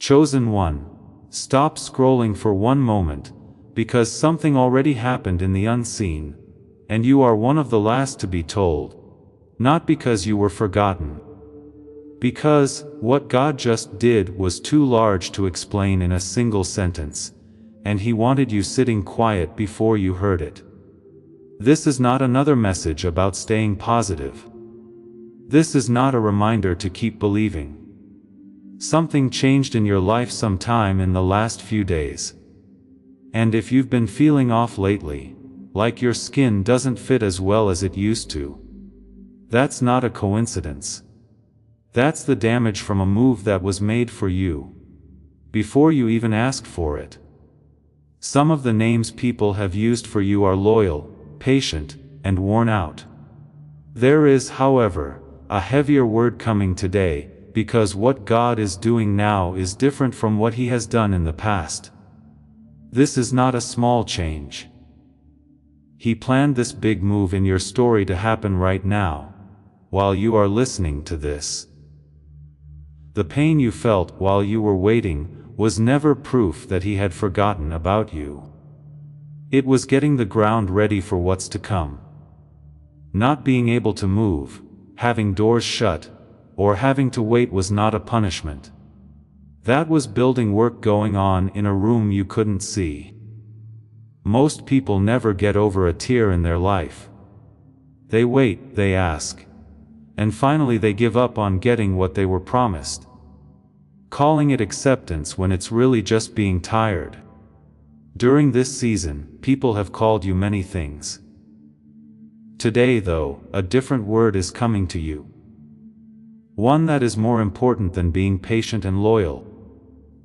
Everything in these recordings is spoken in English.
Chosen one, stop scrolling for one moment, because something already happened in the unseen, and you are one of the last to be told, not because you were forgotten. Because what God just did was too large to explain in a single sentence, and He wanted you sitting quiet before you heard it. This is not another message about staying positive. This is not a reminder to keep believing. Something changed in your life sometime in the last few days. And if you've been feeling off lately, like your skin doesn't fit as well as it used to, that's not a coincidence. That's the damage from a move that was made for you, before you even asked for it. Some of the names people have used for you are loyal, patient, and worn out. There is, however, a heavier word coming today, because what God is doing now is different from what He has done in the past. This is not a small change. He planned this big move in your story to happen right now, while you are listening to this. The pain you felt while you were waiting was never proof that He had forgotten about you. It was getting the ground ready for what's to come. Not being able to move, having doors shut, or having to wait was not a punishment. That was building work going on in a room you couldn't see. Most people never get over a tear in their life. They wait, they ask, and finally they give up on getting what they were promised, calling it acceptance when it's really just being tired. During this season, people have called you many things. Today, though, a different word is coming to you. One that is more important than being patient and loyal.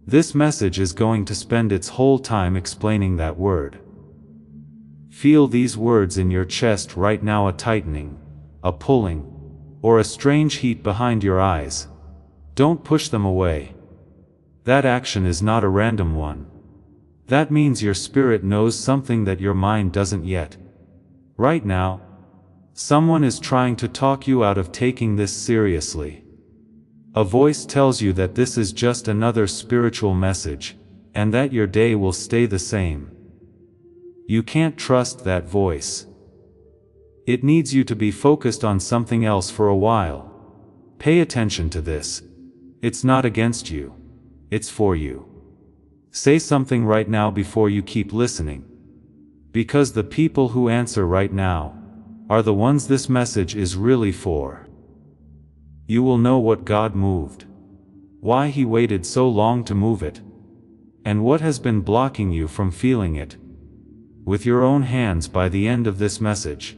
This message is going to spend its whole time explaining that word. Feel these words in your chest right now, a tightening, a pulling, or a strange heat behind your eyes. Don't push them away. That action is not a random one. That means your spirit knows something that your mind doesn't yet. Right now, someone is trying to talk you out of taking this seriously. A voice tells you that this is just another spiritual message, and that your day will stay the same. You can't trust that voice. It needs you to be focused on something else for a while. Pay attention to this. It's not against you. It's for you. Say something right now before you keep listening. Because the people who answer right now are the ones this message is really for. You will know what God moved, why He waited so long to move it, and what has been blocking you from feeling it with your own hands by the end of this message.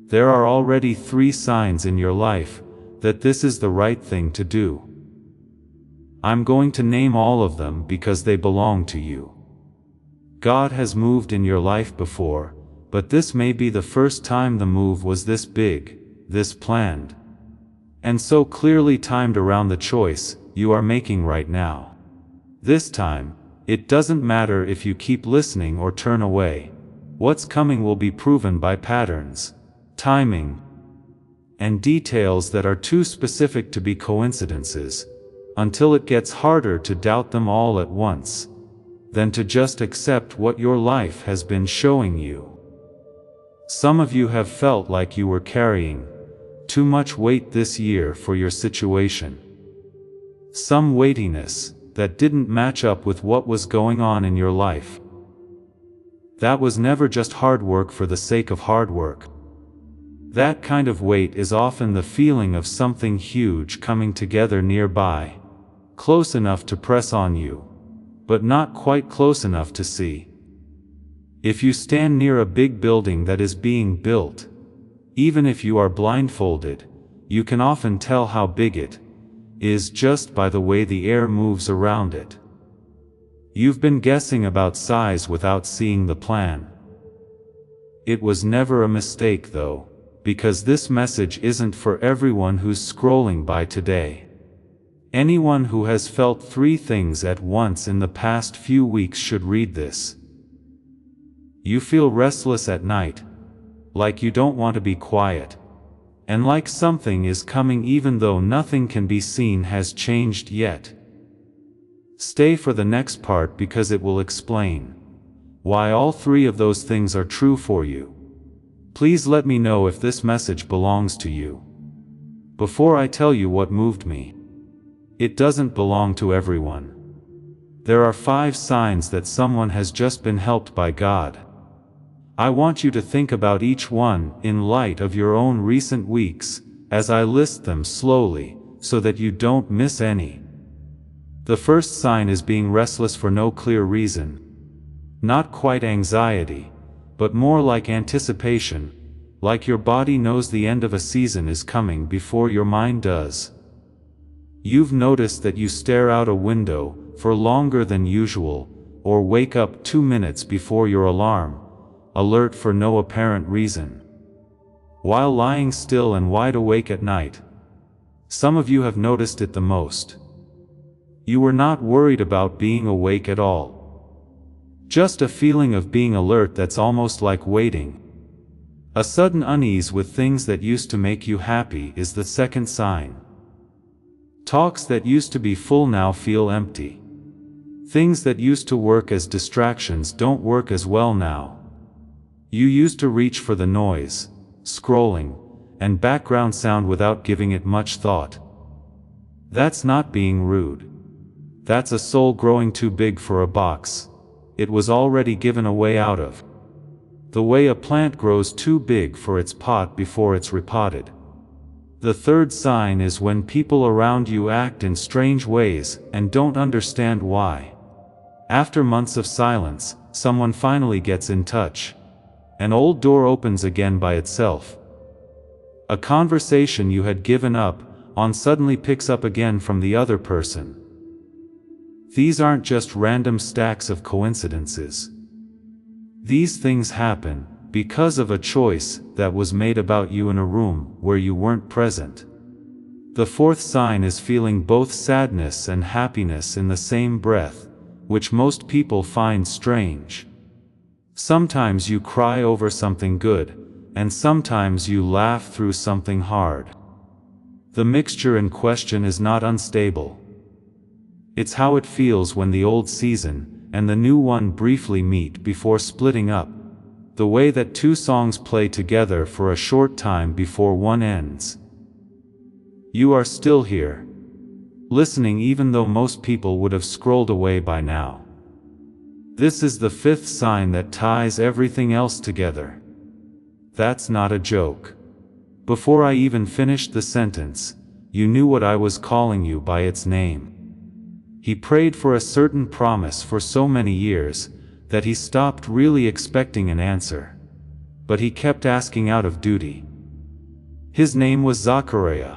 There are already 3 signs in your life that this is the right thing to do. I'm going to name all of them because they belong to you. God has moved in your life before, but this may be the first time the move was this big, this planned, and so clearly timed around the choice you are making right now. This time, it doesn't matter if you keep listening or turn away. What's coming will be proven by patterns, timing, and details that are too specific to be coincidences, until it gets harder to doubt them all at once, than to just accept what your life has been showing you. Some of you have felt like you were carrying too much weight this year for your situation. Some weightiness that didn't match up with what was going on in your life. That was never just hard work for the sake of hard work. That kind of weight is often the feeling of something huge coming together nearby, close enough to press on you, but not quite close enough to see. If you stand near a big building that is being built, even if you are blindfolded, you can often tell how big it is just by the way the air moves around it. You've been guessing about size without seeing the plan. It was never a mistake though, because this message isn't for everyone who's scrolling by today. Anyone who has felt 3 things at once in the past few weeks should read this. You feel restless at night, like you don't want to be quiet, and like something is coming even though nothing can be seen has changed yet. Stay for the next part because it will explain why all three of those things are true for you. Please let me know if this message belongs to you. Before I tell you what moved me, it doesn't belong to everyone. There are 5 signs that someone has just been helped by God. I want you to think about each one in light of your own recent weeks, as I list them slowly, so that you don't miss any. The first sign is being restless for no clear reason. Not quite anxiety, but more like anticipation, like your body knows the end of a season is coming before your mind does. You've noticed that you stare out a window for longer than usual, or wake up 2 minutes before your alarm, alert for no apparent reason, while lying still and wide awake at night. Some of you have noticed it the most. You were not worried about being awake at all. Just a feeling of being alert that's almost like waiting. A sudden unease with things that used to make you happy is the second sign. Talks that used to be full now feel empty. Things that used to work as distractions don't work as well now. You used to reach for the noise, scrolling, and background sound without giving it much thought. That's not being rude. That's a soul growing too big for a box it was already given a way out of. The way a plant grows too big for its pot before it's repotted. The third sign is when people around you act in strange ways and don't understand why. After months of silence, someone finally gets in touch. An old door opens again by itself. A conversation you had given up on suddenly picks up again from the other person. These aren't just random stacks of coincidences. These things happen because of a choice that was made about you in a room where you weren't present. The fourth sign is feeling both sadness and happiness in the same breath, which most people find strange. Sometimes you cry over something good, and sometimes you laugh through something hard. The mixture in question is not unstable. It's how it feels when the old season and the new one briefly meet before splitting up. The way that 2 songs play together for a short time before one ends. You are still here, listening even though most people would have scrolled away by now. This is the 5th sign that ties everything else together. That's not a joke. Before I even finished the sentence, you knew what I was calling you by its name. He prayed for a certain promise for so many years that he stopped really expecting an answer. But he kept asking out of duty. His name was Zachariah.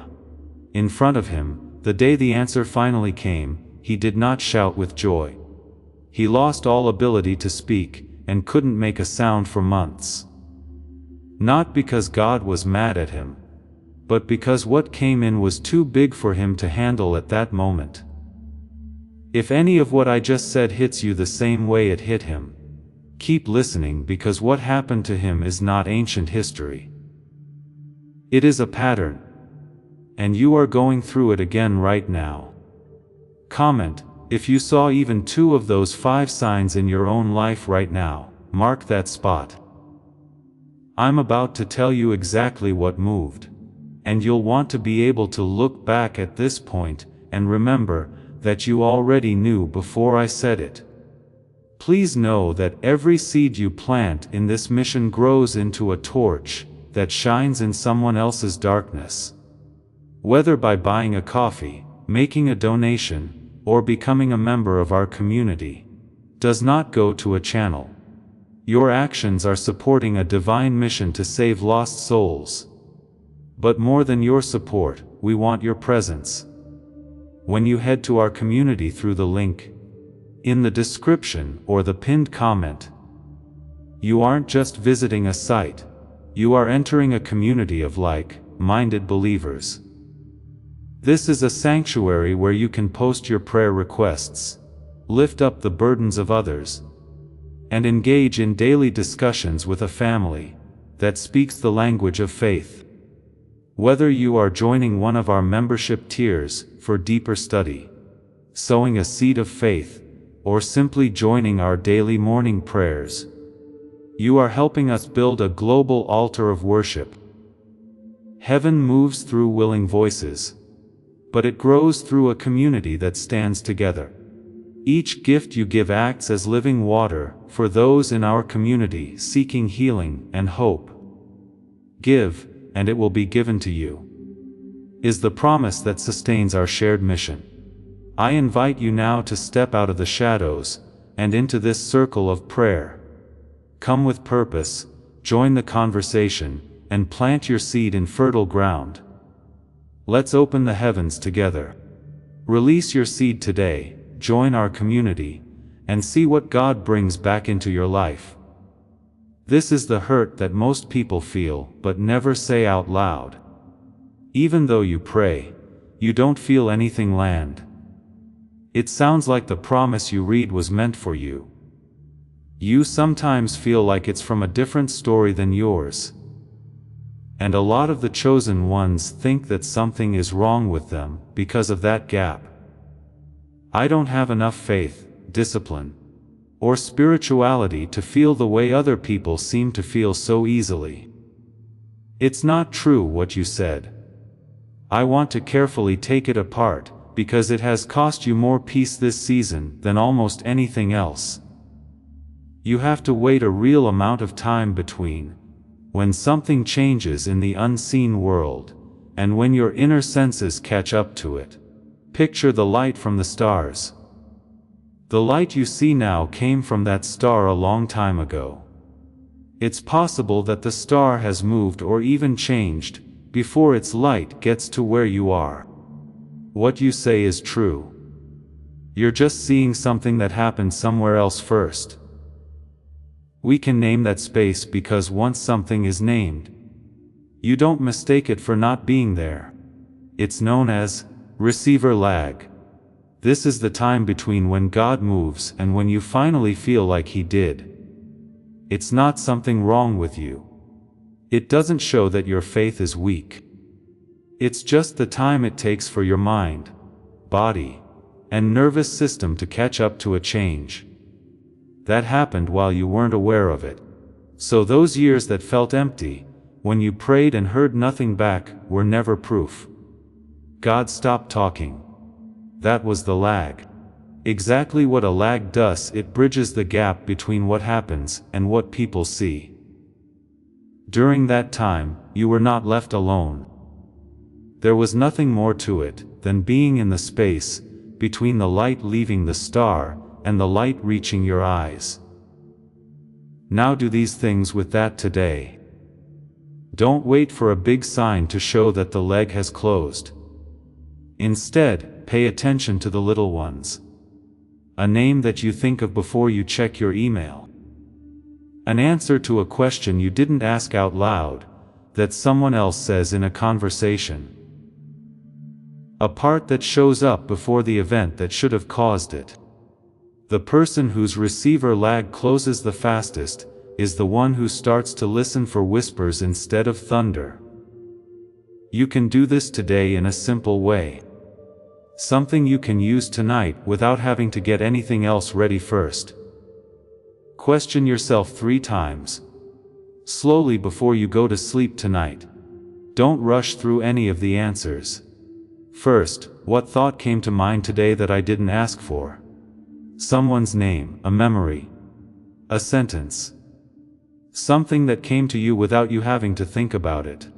In front of him, the day the answer finally came, he did not shout with joy. He lost all ability to speak, and couldn't make a sound for months. Not because God was mad at him, but because what came in was too big for him to handle at that moment. If any of what I just said hits you the same way it hit him, keep listening, because what happened to him is not ancient history. It is a pattern. And you are going through it again right now. Comment if you saw even 2 of those 5 signs in your own life right now. Mark that spot. I'm about to tell you exactly what moved. And you'll want to be able to look back at this point and remember that you already knew before I said it. Please know that every seed you plant in this mission grows into a torch that shines in someone else's darkness. Whether by buying a coffee, making a donation, or becoming a member of our community, does not go to a channel. Your actions are supporting a divine mission to save lost souls. But more than your support, we want your presence. When you head to our community through the link in the description or the pinned comment, you aren't just visiting a site, you are entering a community of like-minded believers. This is a sanctuary where you can post your prayer requests, lift up the burdens of others, and engage in daily discussions with a family that speaks the language of faith. Whether you are joining one of our membership tiers for deeper study, sowing a seed of faith, or simply joining our daily morning prayers. You are helping us build a global altar of worship. Heaven moves through willing voices, but it grows through a community that stands together. Each gift you give acts as living water for those in our community seeking healing and hope. Give, and it will be given to you, is the promise that sustains our shared mission. I invite you now to step out of the shadows and into this circle of prayer. Come with purpose, join the conversation, and plant your seed in fertile ground. Let's open the heavens together. Release your seed today, join our community, and see what God brings back into your life. This is the hurt that most people feel but never say out loud. Even though you pray, you don't feel anything land. It sounds like the promise you read was meant for you. You sometimes feel like it's from a different story than yours. And a lot of the chosen ones think that something is wrong with them because of that gap. I don't have enough faith, discipline, or spirituality to feel the way other people seem to feel so easily. It's not true what you said. I want to carefully take it apart, because it has cost you more peace this season than almost anything else. You have to wait a real amount of time between when something changes in the unseen world, and when your inner senses catch up to it. Picture the light from the stars. The light you see now came from that star a long time ago. It's possible that the star has moved or even changed before its light gets to where you are. What you say is true. You're just seeing something that happened somewhere else first. We can name that space because once something is named, you don't mistake it for not being there. It's known as receiver lag. This is the time between when God moves and when you finally feel like He did. It's not something wrong with you. It doesn't show that your faith is weak. It's just the time it takes for your mind, body, and nervous system to catch up to a change. That happened while you weren't aware of it. So those years that felt empty, when you prayed and heard nothing back, were never proof. God stopped talking. That was the lag. Exactly what a lag does, it bridges the gap between what happens and what people see. During that time, you were not left alone. There was nothing more to it than being in the space between the light leaving the star and the light reaching your eyes. Now do these things with that today. Don't wait for a big sign to show that the leg has closed. Instead, pay attention to the little ones. A name that you think of before you check your email. An answer to a question you didn't ask out loud, that someone else says in a conversation. A part that shows up before the event that should have caused it. The person whose receiver lag closes the fastest is the one who starts to listen for whispers instead of thunder. You can do this today in a simple way. Something you can use tonight without having to get anything else ready first. Question yourself 3 times. Slowly before you go to sleep tonight. Don't rush through any of the answers. First, what thought came to mind today that I didn't ask for? Someone's name, a memory, a sentence. Something that came to you without you having to think about it.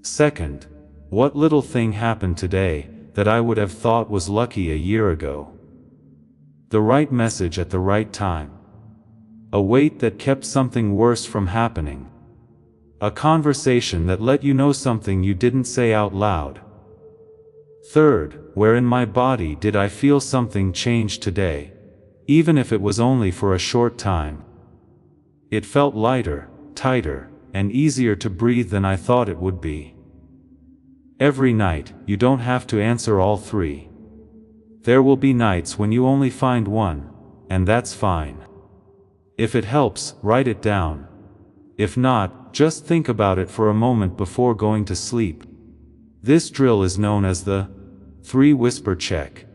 Second, what little thing happened today that I would have thought was lucky a year ago? The right message at the right time. A wait that kept something worse from happening. A conversation that let you know something you didn't say out loud. Third, where in my body did I feel something change today, even if it was only for a short time? It felt lighter, tighter, and easier to breathe than I thought it would be. Every night, you don't have to answer all 3. There will be nights when you only find one, and that's fine. If it helps, write it down. If not, just think about it for a moment before going to sleep. This drill is known as the 3 whisper check.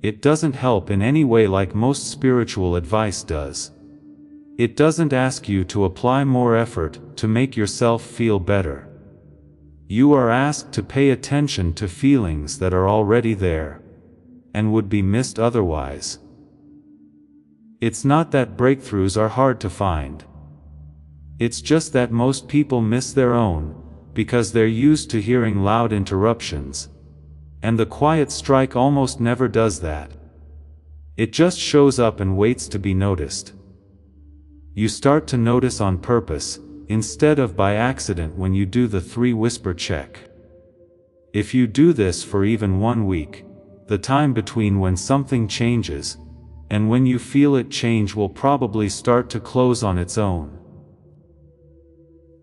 It doesn't help in any way like most spiritual advice does. It doesn't ask you to apply more effort to make yourself feel better. You are asked to pay attention to feelings that are already there, and would be missed otherwise. It's not that breakthroughs are hard to find. It's just that most people miss their own, because they're used to hearing loud interruptions. And the quiet strike almost never does that. It just shows up and waits to be noticed. You start to notice on purpose, instead of by accident when you do the 3-whisper check. If you do this for even 1 week, the time between when something changes and when you feel it change will probably start to close on its own.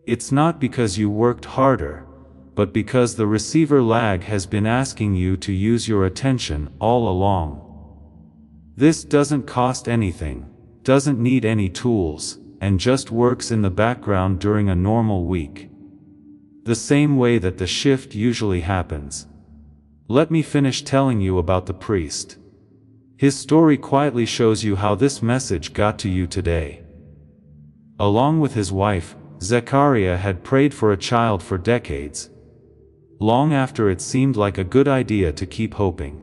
It's not because you worked harder, but because the receiver lag has been asking you to use your attention all along. This doesn't cost anything, doesn't need any tools, and just works in the background during a normal week. The same way that the shift usually happens. Let me finish telling you about the priest. His story quietly shows you how this message got to you today. Along with his wife, Zechariah had prayed for a child for decades, long after it seemed like a good idea to keep hoping.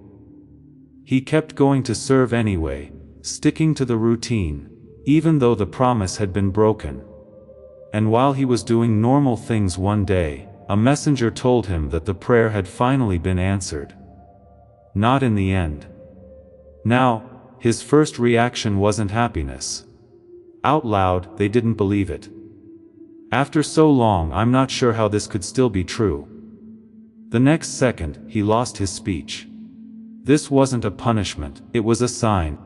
He kept going to serve anyway, sticking to the routine, even though the promise had been broken. And while he was doing normal things one day, a messenger told him that the prayer had finally been answered. Not in the end. Now, his first reaction wasn't happiness. Out loud, they didn't believe it. After so long, I'm not sure how this could still be true. The next second, he lost his speech. This wasn't a punishment, it was a sign.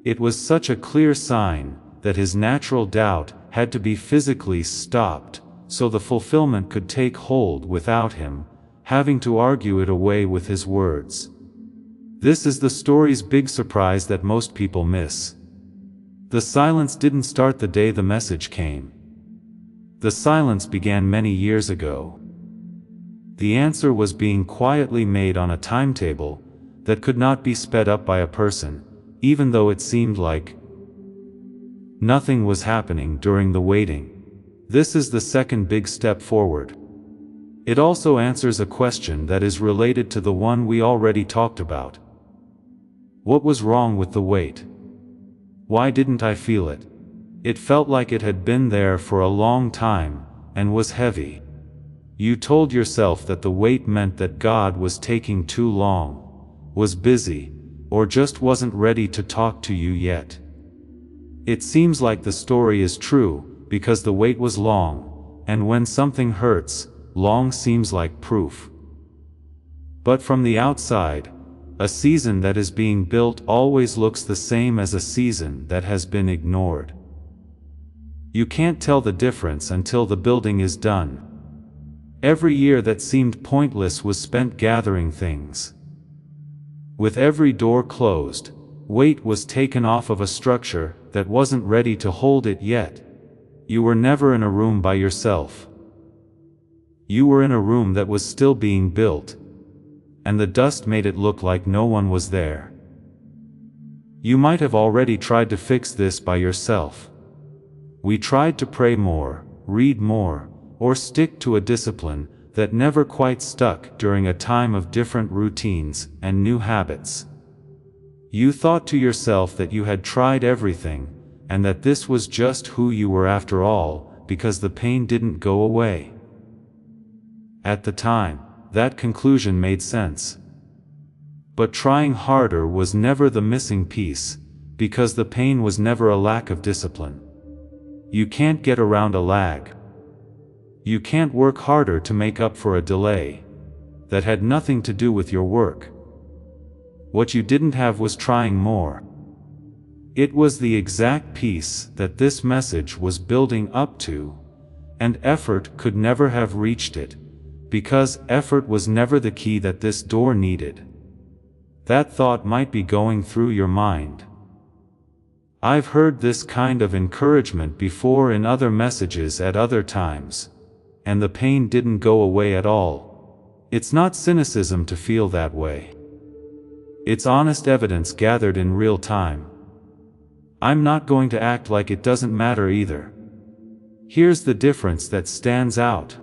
It was such a clear sign that his natural doubt had to be physically stopped, so the fulfillment could take hold without him having to argue it away with his words. This is the story's big surprise that most people miss. The silence didn't start the day the message came. The silence began many years ago. The answer was being quietly made on a timetable that could not be sped up by a person, even though it seemed like nothing was happening during the waiting. This is the second big step forward. It also answers a question that is related to the one we already talked about. What was wrong with the wait? Why didn't I feel it? It felt like it had been there for a long time, and was heavy. You told yourself that the wait meant that God was taking too long, was busy, or just wasn't ready to talk to you yet. It seems like the story is true, because the wait was long, and when something hurts, long seems like proof. But from the outside, a season that is being built always looks the same as a season that has been ignored. You can't tell the difference until the building is done. Every year that seemed pointless was spent gathering things. With every door closed, weight was taken off of a structure that wasn't ready to hold it yet. You were never in a room by yourself. You were in a room that was still being built, and the dust made it look like no one was there. You might have already tried to fix this by yourself. We tried to pray more, read more, or stick to a discipline that never quite stuck during a time of different routines and new habits. You thought to yourself that you had tried everything, and that this was just who you were after all, because the pain didn't go away. At the time, that conclusion made sense. But trying harder was never the missing piece, because the pain was never a lack of discipline. You can't get around a lag. You can't work harder to make up for a delay that had nothing to do with your work. What you didn't have was trying more. It was the exact piece that this message was building up to, and effort could never have reached it, because effort was never the key that this door needed. That thought might be going through your mind. I've heard this kind of encouragement before in other messages at other times, and the pain didn't go away at all. It's not cynicism to feel that way. It's honest evidence gathered in real time. I'm not going to act like it doesn't matter either. Here's the difference that stands out.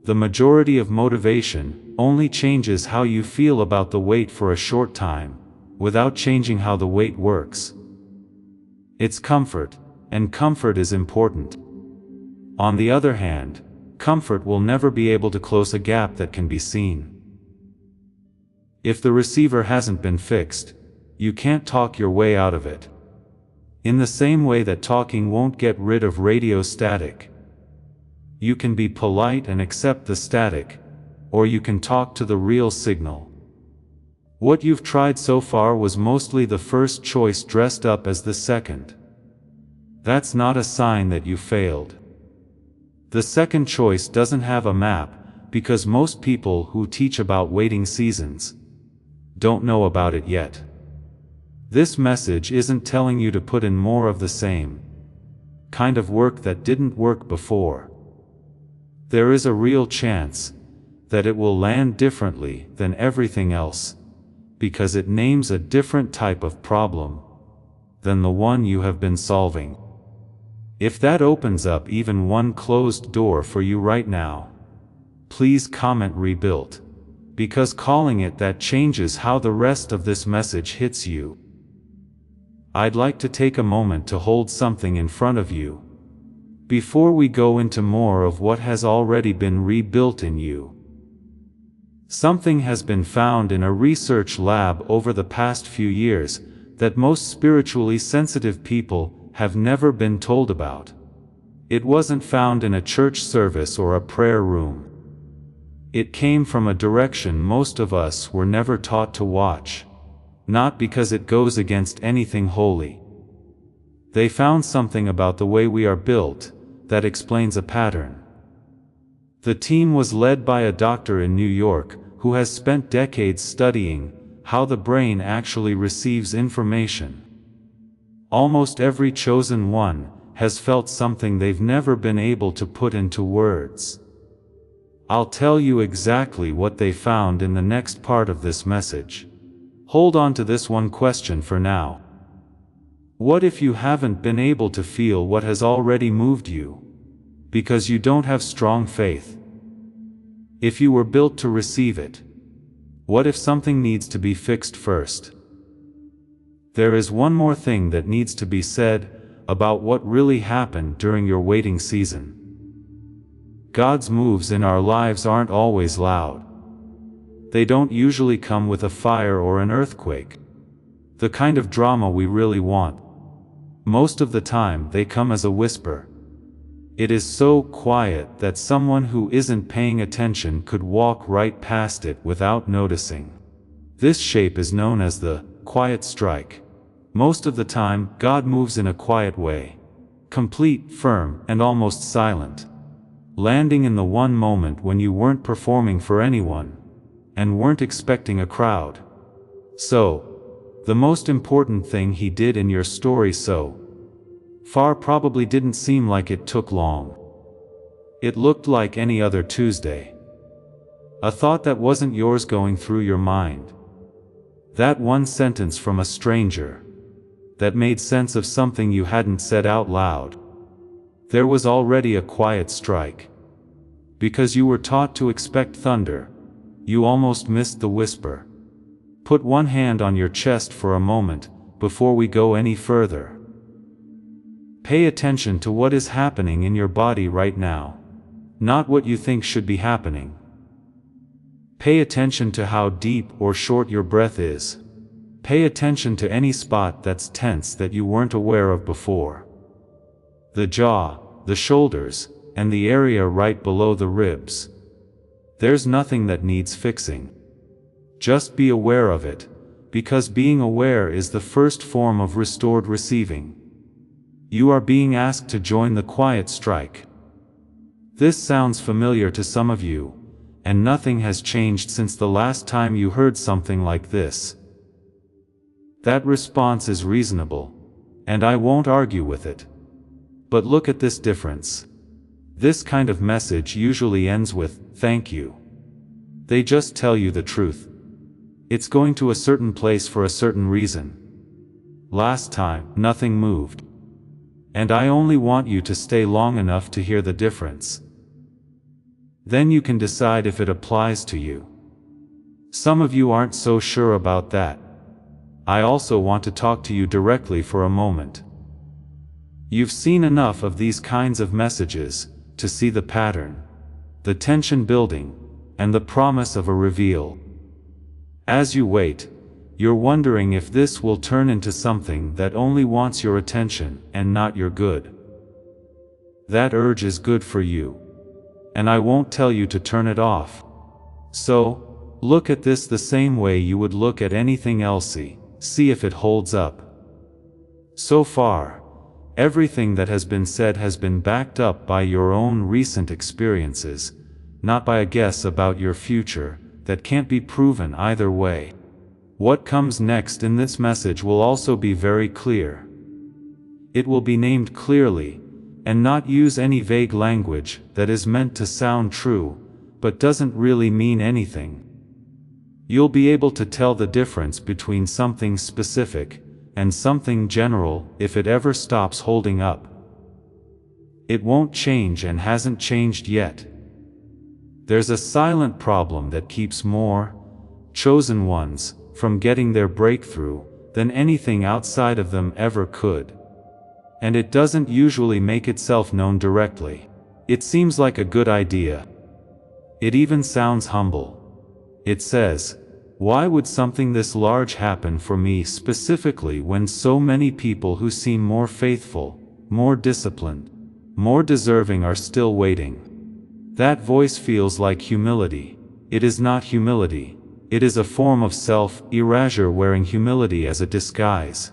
The majority of motivation only changes how you feel about the wait for a short time, without changing how the wait works. It's comfort, and comfort is important. On the other hand, comfort will never be able to close a gap that can be seen. If the receiver hasn't been fixed, you can't talk your way out of it. In the same way that talking won't get rid of radio static. You can be polite and accept the static, or you can talk to the real signal. What you've tried so far was mostly the first choice dressed up as the second. That's not a sign that you failed. The second choice doesn't have a map, because most people who teach about waiting seasons don't know about it yet. This message isn't telling you to put in more of the same kind of work that didn't work before. There is a real chance that it will land differently than everything else, because it names a different type of problem than the one you have been solving. If that opens up even one closed door for you right now, please comment rebuilt, because calling it that changes how the rest of this message hits you. I'd like to take a moment to hold something in front of you before we go into more of what has already been rebuilt in you. Something has been found in a research lab over the past few years that most spiritually sensitive people have never been told about. It wasn't found in a church service or a prayer room. It came from a direction most of us were never taught to watch, not because it goes against anything holy. They found something about the way we are built that explains a pattern. The team was led by a doctor in New York who has spent decades studying how the brain actually receives information. Almost every chosen one has felt something they've never been able to put into words. I'll tell you exactly what they found in the next part of this message. Hold on to this one question for now. What if you haven't been able to feel what has already moved you, because you don't have strong faith? If you were built to receive it, what if something needs to be fixed first? There is one more thing that needs to be said about what really happened during your waiting season. God's moves in our lives aren't always loud. They don't usually come with a fire or an earthquake, the kind of drama we really want. Most of the time they come as a whisper. It is so quiet that someone who isn't paying attention could walk right past it without noticing. This shape is known as the quiet strike. Most of the time, God moves in a quiet way, complete, firm, and almost silent, landing in the one moment when you weren't performing for anyone, and weren't expecting a crowd. So, the most important thing he did in your story so far probably didn't seem like it took long. It looked like any other Tuesday. A thought that wasn't yours going through your mind. That one sentence from a stranger that made sense of something you hadn't said out loud. There was already a quiet strike. Because you were taught to expect thunder, you almost missed the whisper. Put one hand on your chest for a moment before we go any further. Pay attention to what is happening in your body right now, not what you think should be happening. Pay attention to how deep or short your breath is. Pay attention to any spot that's tense that you weren't aware of before. The jaw, the shoulders, and the area right below the ribs. There's nothing that needs fixing. Just be aware of it, because being aware is the first form of restored receiving. You are being asked to join the quiet strike. This sounds familiar to some of you, and nothing has changed since the last time you heard something like this. That response is reasonable, and I won't argue with it. But look at this difference. This kind of message usually ends with, "Thank you." They just tell you the truth. It's going to a certain place for a certain reason. Last time, nothing moved. And I only want you to stay long enough to hear the difference. Then you can decide if it applies to you. Some of you aren't so sure about that. I also want to talk to you directly for a moment. You've seen enough of these kinds of messages to see the pattern, the tension building, and the promise of a reveal. As you wait, you're wondering if this will turn into something that only wants your attention and not your good. That urge is good for you, and I won't tell you to turn it off. So, look at this the same way you would look at anything else. See if it holds up. So far, everything that has been said has been backed up by your own recent experiences, not by a guess about your future that can't be proven either way. What comes next in this message will also be very clear. It will be named clearly, and not use any vague language that is meant to sound true, but doesn't really mean anything. You'll be able to tell the difference between something specific and something general if it ever stops holding up. It won't change and hasn't changed yet. There's a silent problem that keeps more chosen ones from getting their breakthrough than anything outside of them ever could. And it doesn't usually make itself known directly. It seems like a good idea. It even sounds humble. It says, why would something this large happen for me specifically when so many people who seem more faithful, more disciplined, more deserving are still waiting? That voice feels like humility. It is not humility. It is a form of self-erasure wearing humility as a disguise.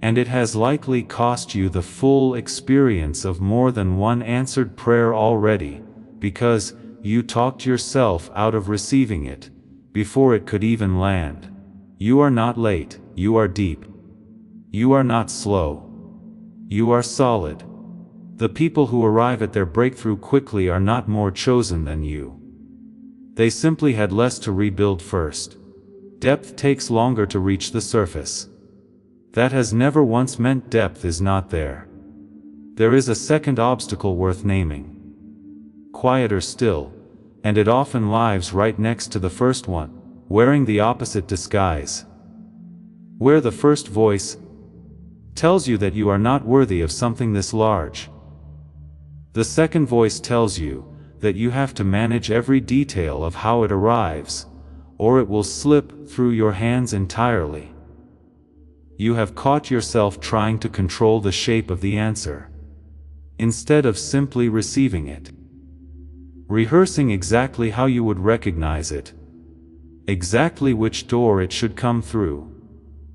And it has likely cost you the full experience of more than one answered prayer already, because you talked yourself out of receiving it before it could even land. You are not late, you are deep. You are not slow. You are solid. The people who arrive at their breakthrough quickly are not more chosen than you. They simply had less to rebuild first. Depth takes longer to reach the surface. That has never once meant depth is not there. There is a second obstacle worth naming. Quieter still, and it often lies right next to the first one, wearing the opposite disguise. Where the first voice tells you that you are not worthy of something this large, the second voice tells you that you have to manage every detail of how it arrives, or it will slip through your hands entirely. You have caught yourself trying to control the shape of the answer, instead of simply receiving it. Rehearsing exactly how you would recognize it, exactly which door it should come through,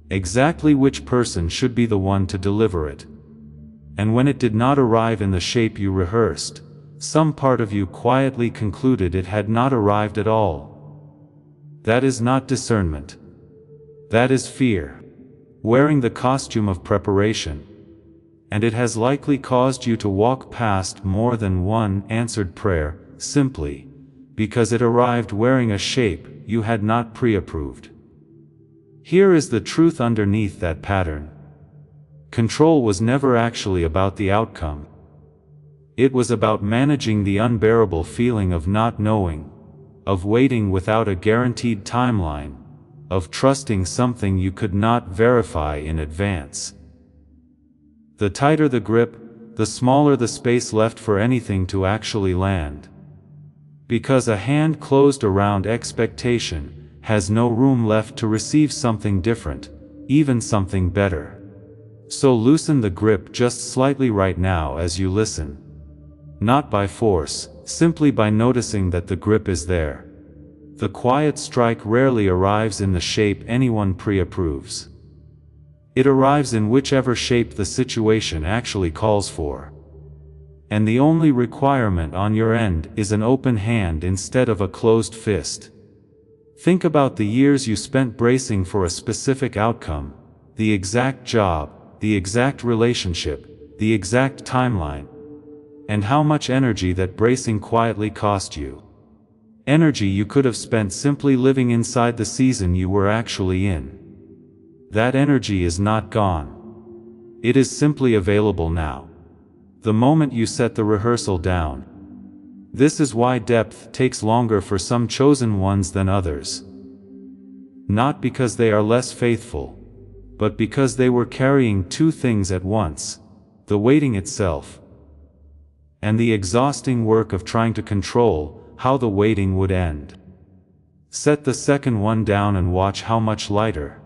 exactly which person should be the one to deliver it. And when it did not arrive in the shape you rehearsed, some part of you quietly concluded it had not arrived at all. That is not discernment. That is fear, wearing the costume of preparation. And it has likely caused you to walk past more than one answered prayer, simply because it arrived wearing a shape you had not pre-approved. Here is the truth underneath that pattern. Control was never actually about the outcome. It was about managing the unbearable feeling of not knowing, of waiting without a guaranteed timeline, of trusting something you could not verify in advance. The tighter the grip, the smaller the space left for anything to actually land. Because a hand closed around expectation has no room left to receive something different, even something better. So loosen the grip just slightly right now as you listen. Not by force, simply by noticing that the grip is there. The quiet strike rarely arrives in the shape anyone pre-approves. It arrives in whichever shape the situation actually calls for. And the only requirement on your end is an open hand instead of a closed fist. Think about the years you spent bracing for a specific outcome, the exact job, the exact relationship, the exact timeline, and how much energy that bracing quietly cost you. Energy you could have spent simply living inside the season you were actually in. That energy is not gone. It is simply available now. The moment you set the rehearsal down. This is why depth takes longer for some chosen ones than others. Not because they are less faithful, but because they were carrying two things at once: the waiting itself, and the exhausting work of trying to control how the waiting would end. Set the second one down and watch how much lighter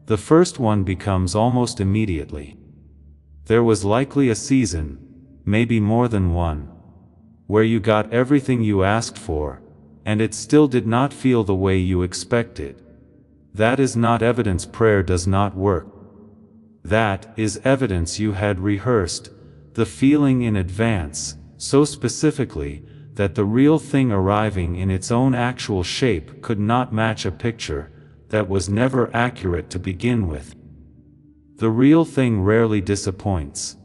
the first one becomes almost immediately. There was likely a season, maybe more than one, where you got everything you asked for, and it still did not feel the way you expected. That is not evidence prayer does not work. That is evidence you had rehearsed the feeling in advance, so specifically that the real thing arriving in its own actual shape could not match a picture that was never accurate to begin with. The real thing rarely disappoints.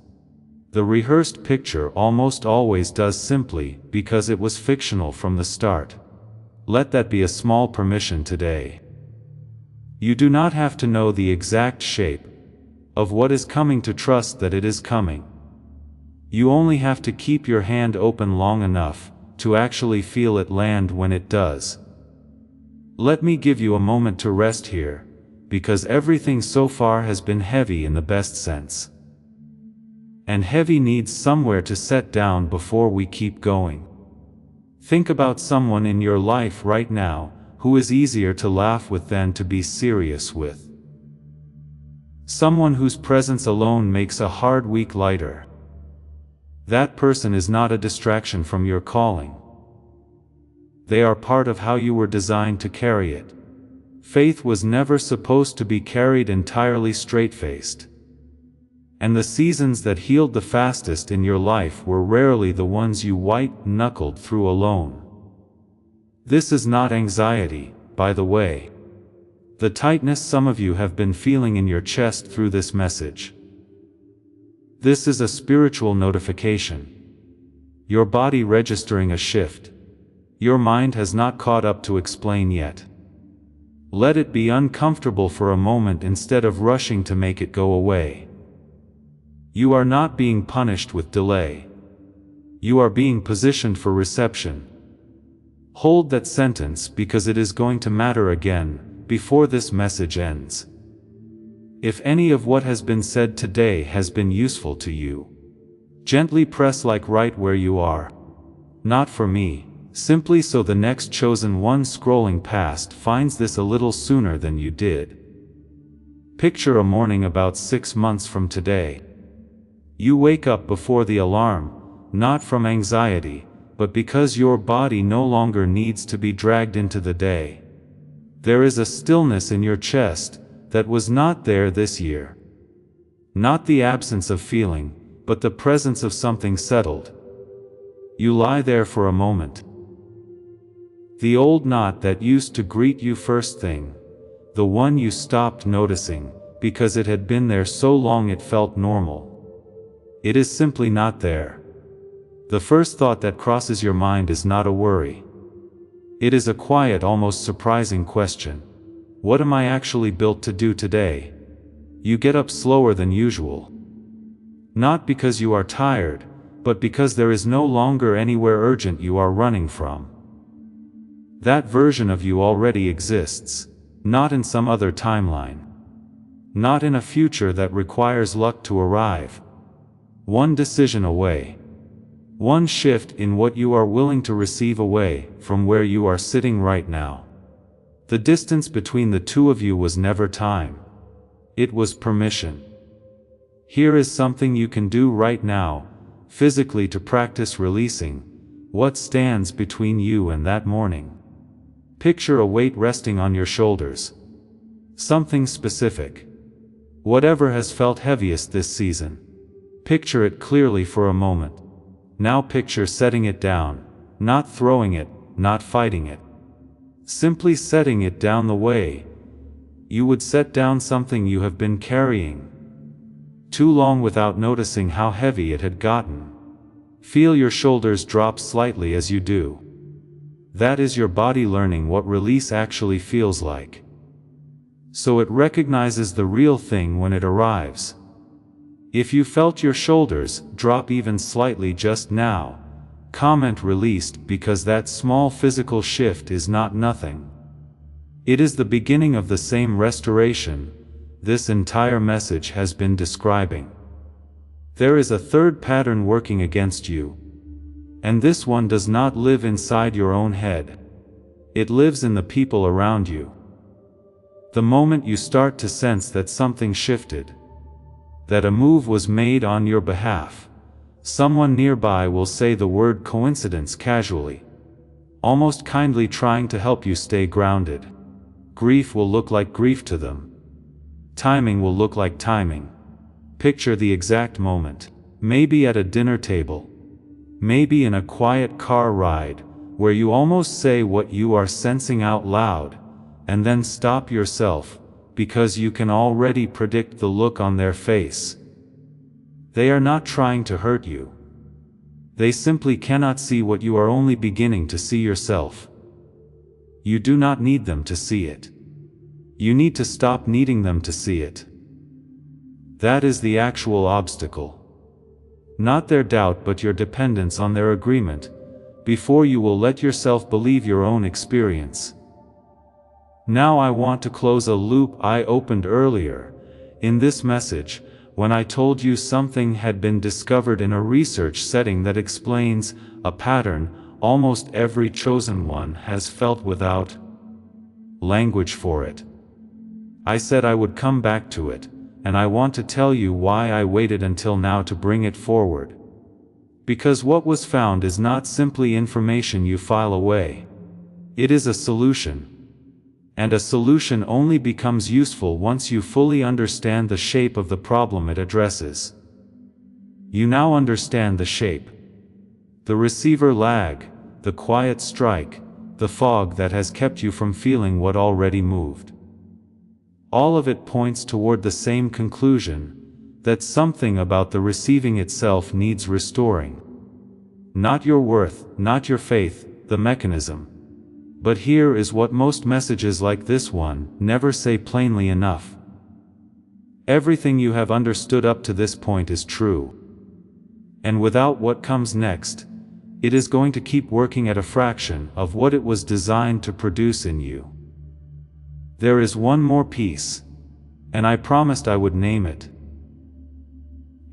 The rehearsed picture almost always does, simply because it was fictional from the start. Let that be a small permission today. You do not have to know the exact shape of what is coming to trust that it is coming. You only have to keep your hand open long enough to actually feel it land when it does. Let me give you a moment to rest here, because everything so far has been heavy in the best sense. And heavy needs somewhere to set down before we keep going. Think about someone in your life right now who is easier to laugh with than to be serious with. Someone whose presence alone makes a hard week lighter. That person is not a distraction from your calling. They are part of how you were designed to carry it. Faith was never supposed to be carried entirely straight-faced. And the seasons that healed the fastest in your life were rarely the ones you white-knuckled through alone. This is not anxiety, by the way. The tightness some of you have been feeling in your chest through this message. This is a spiritual notification. Your body registering a shift. Your mind has not caught up to explain yet. Let it be uncomfortable for a moment instead of rushing to make it go away. You are not being punished with delay. You are being positioned for reception. Hold that sentence, because it is going to matter again before this message ends. If any of what has been said today has been useful to you, gently press like right where you are. Not for me, simply so the next chosen one scrolling past finds this a little sooner than you did. Picture a morning about 6 months from today. You wake up before the alarm, not from anxiety, but because your body no longer needs to be dragged into the day. There is a stillness in your chest that was not there this year. Not the absence of feeling, but the presence of something settled. You lie there for a moment. The old knot that used to greet you first thing, the one you stopped noticing, because it had been there so long it felt normal. It is simply not there. The first thought that crosses your mind is not a worry. It is a quiet, almost surprising question. What am I actually built to do today? You get up slower than usual. Not because you are tired, but because there is no longer anywhere urgent you are running from. That version of you already exists, not in some other timeline. Not in a future that requires luck to arrive. One decision away. One shift in what you are willing to receive away from where you are sitting right now. The distance between the two of you was never time. It was permission. Here is something you can do right now, physically, to practice releasing what stands between you and that morning. Picture a weight resting on your shoulders. Something specific. Whatever has felt heaviest this season. Picture it clearly for a moment. Now picture setting it down, not throwing it, not fighting it. Simply setting it down the way you would set down something you have been carrying too long without noticing how heavy it had gotten. Feel your shoulders drop slightly as you do. That is your body learning what release actually feels like. So it recognizes the real thing when it arrives. If you felt your shoulders drop even slightly just now, comment released, because that small physical shift is not nothing. It is the beginning of the same restoration this entire message has been describing. There is a third pattern working against you. And this one does not live inside your own head. It lives in the people around you. The moment you start to sense that something shifted, that a move was made on your behalf, someone nearby will say the word coincidence casually, almost kindly, trying to help you stay grounded. Grief will look like grief to them. Timing will look like timing. Picture the exact moment. Maybe at a dinner table. Maybe in a quiet car ride, where you almost say what you are sensing out loud, and then stop yourself, because you can already predict the look on their face. They are not trying to hurt you. They simply cannot see what you are only beginning to see yourself. You do not need them to see it. You need to stop needing them to see it. That is the actual obstacle. Not their doubt, but your dependence on their agreement, before you will let yourself believe your own experience. Now I want to close a loop I opened earlier, in this message, when I told you something had been discovered in a research setting that explains a pattern almost every chosen one has felt without language for it. I said I would come back to it, and I want to tell you why I waited until now to bring it forward. Because what was found is not simply information you file away. It is a solution. And a solution only becomes useful once you fully understand the shape of the problem it addresses. You now understand the shape. The receiver lag, the quiet strike, the fog that has kept you from feeling what already moved. All of it points toward the same conclusion, that something about the receiving itself needs restoring. Not your worth, not your faith, the mechanism. But here is what most messages like this one never say plainly enough. Everything you have understood up to this point is true. And without what comes next, it is going to keep working at a fraction of what it was designed to produce in you. There is one more piece, and I promised I would name it.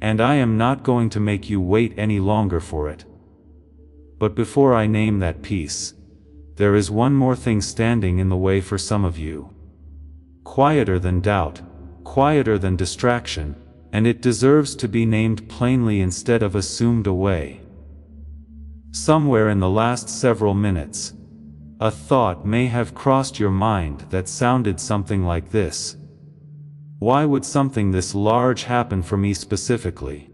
And I am not going to make you wait any longer for it. But before I name that piece, there is one more thing standing in the way for some of you. Quieter than doubt, quieter than distraction, and it deserves to be named plainly instead of assumed away. Somewhere in the last several minutes, a thought may have crossed your mind that sounded something like this. Why would something this large happen for me specifically?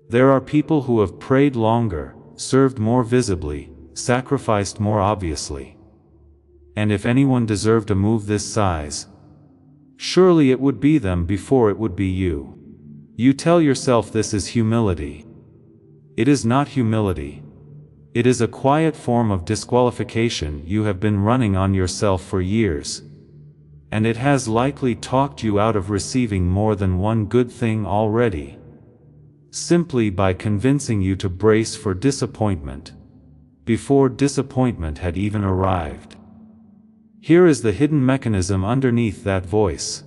There are people who have prayed longer, served more visibly, sacrificed more obviously. And if anyone deserved a move this size, surely it would be them before it would be you. You tell yourself this is humility. It is not humility. It is a quiet form of disqualification you have been running on yourself for years. And it has likely talked you out of receiving more than one good thing already, simply by convincing you to brace for disappointment, before disappointment had even arrived. Here is the hidden mechanism underneath that voice.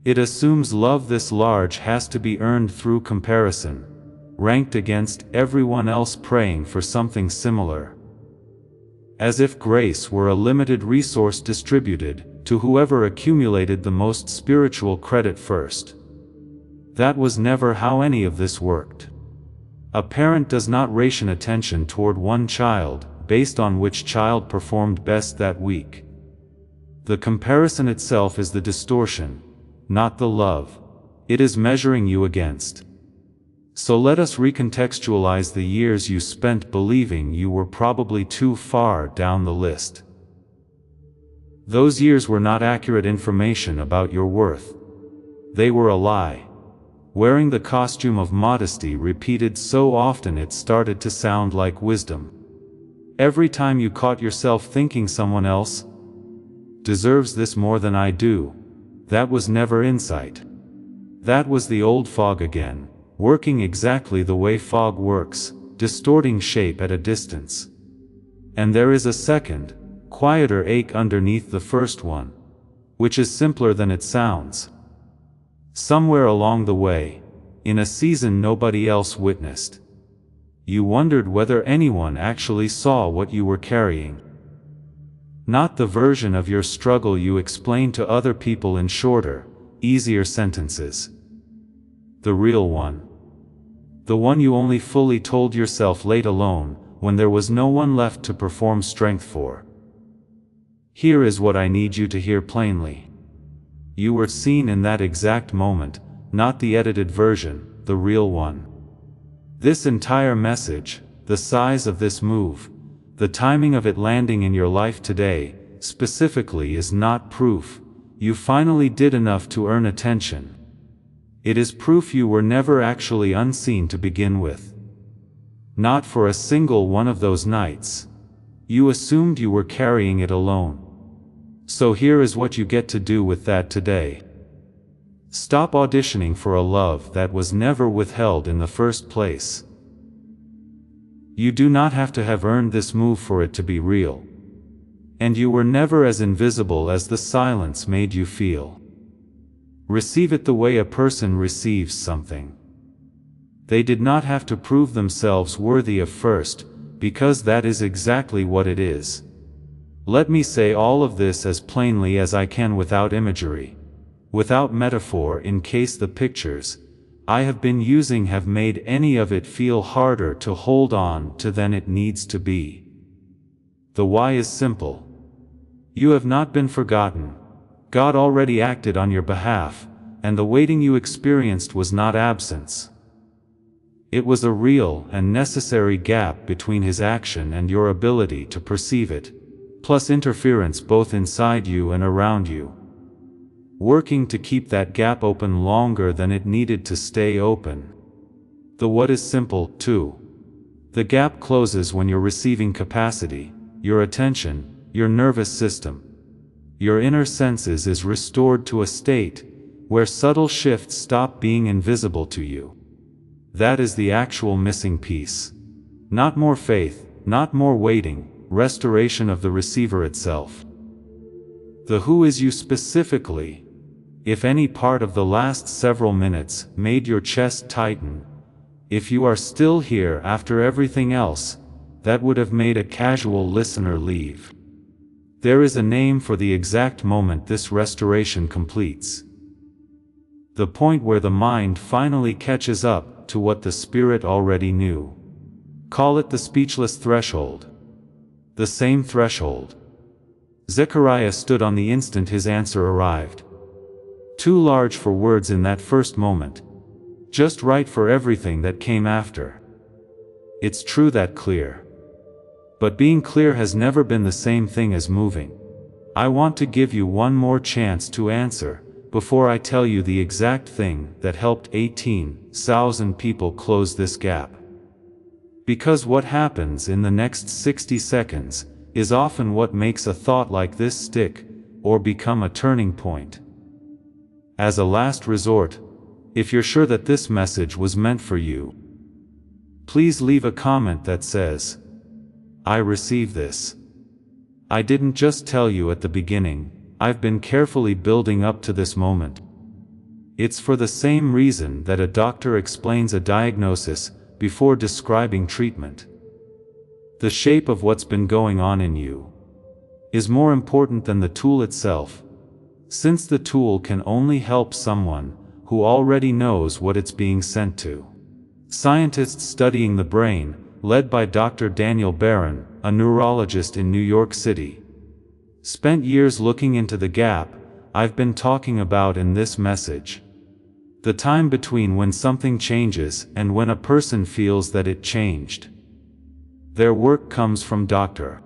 It assumes love this large has to be earned through comparison, ranked against everyone else praying for something similar. As if grace were a limited resource distributed to whoever accumulated the most spiritual credit first. That was never how any of this worked. A parent does not ration attention toward one child based on which child performed best that week. The comparison itself is the distortion, not the love it is measuring you against. So let us recontextualize the years you spent believing you were probably too far down the list. Those years were not accurate information about your worth. They were a lie, wearing the costume of modesty repeated so often it started to sound like wisdom. Every time you caught yourself thinking someone else deserves this more than I do, that was never insight. That was the old fog again, working exactly the way fog works, distorting shape at a distance. And there is a second, quieter ache underneath the first one, which is simpler than it sounds. Somewhere along the way, in a season nobody else witnessed, you wondered whether anyone actually saw what you were carrying. Not the version of your struggle you explained to other people in shorter, easier sentences. The real one. The one you only fully told yourself late alone, when there was no one left to perform strength for. Here is what I need you to hear plainly. You were seen in that exact moment, not the edited version, the real one. This entire message, the size of this move, the timing of it landing in your life today, specifically is not proof you finally did enough to earn attention. It is proof you were never actually unseen to begin with. Not for a single one of those nights. You assumed you were carrying it alone. So here is what you get to do with that today. Stop auditioning for a love that was never withheld in the first place. You do not have to have earned this move for it to be real. And you were never as invisible as the silence made you feel. Receive it the way a person receives something. They did not have to prove themselves worthy of first, because that is exactly what it is. Let me say all of this as plainly as I can without imagery, without metaphor, in case the pictures I have been using have made any of it feel harder to hold on to than it needs to be. The why is simple. You have not been forgotten. God already acted on your behalf, and the waiting you experienced was not absence. It was a real and necessary gap between His action and your ability to perceive it, plus interference both inside you and around you, working to keep that gap open longer than it needed to stay open. The what is simple, too. The gap closes when your receiving capacity, your attention, your nervous system, your inner senses is restored to a state where subtle shifts stop being invisible to you. That is the actual missing piece. Not more faith, not more waiting, restoration of the receiver itself. The who is you specifically. If any part of the last several minutes made your chest tighten, if you are still here after everything else, that would have made a casual listener leave. There is a name for the exact moment this restoration completes. The point where the mind finally catches up to what the spirit already knew. Call it the speechless threshold. The same threshold. Zechariah stood on the instant his answer arrived. Too large for words in that first moment. Just right for everything that came after. It's true that clear. But being clear has never been the same thing as moving. I want to give you one more chance to answer, before I tell you the exact thing that helped 18,000 people close this gap. Because what happens in the next 60 seconds is often what makes a thought like this stick, or become a turning point. As a last resort, if you're sure that this message was meant for you, please leave a comment that says, "I receive this. I didn't just tell you at the beginning, I've been carefully building up to this moment." It's for the same reason that a doctor explains a diagnosis before describing treatment. The shape of what's been going on in you is more important than the tool itself, since the tool can only help someone who already knows what it's being sent to. Scientists studying the brain, led by Dr. Daniel Barron, a neurologist in New York City, spent years looking into the gap I've been talking about in this message. The time between when something changes and when a person feels that it changed. Their work comes from Dr.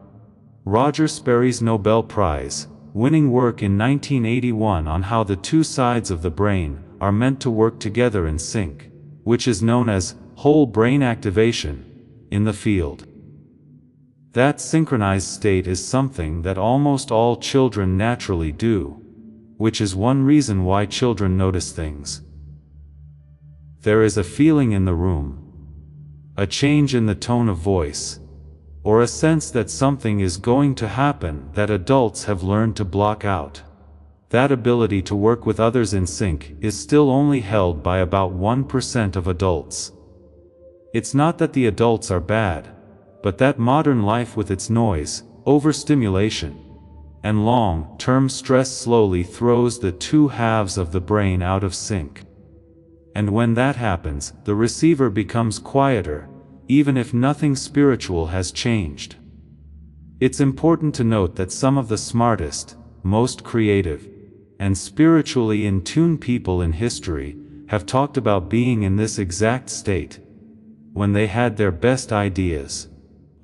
Roger Sperry's Nobel Prize winning work in 1981 on how the two sides of the brain are meant to work together in sync, which is known as whole brain activation in the field. That synchronized state is something that almost all children naturally do, which is one reason why children notice things. There is a feeling in the room, a change in the tone of voice, or a sense that something is going to happen that adults have learned to block out. That ability to work with others in sync is still only held by about 1% of adults. It's not that the adults are bad, but that modern life with its noise, overstimulation, and long-term stress slowly throws the two halves of the brain out of sync. And when that happens, the receiver becomes quieter, even if nothing spiritual has changed. It's important to note that some of the smartest, most creative, and spiritually in tune people in history have talked about being in this exact state when they had their best ideas.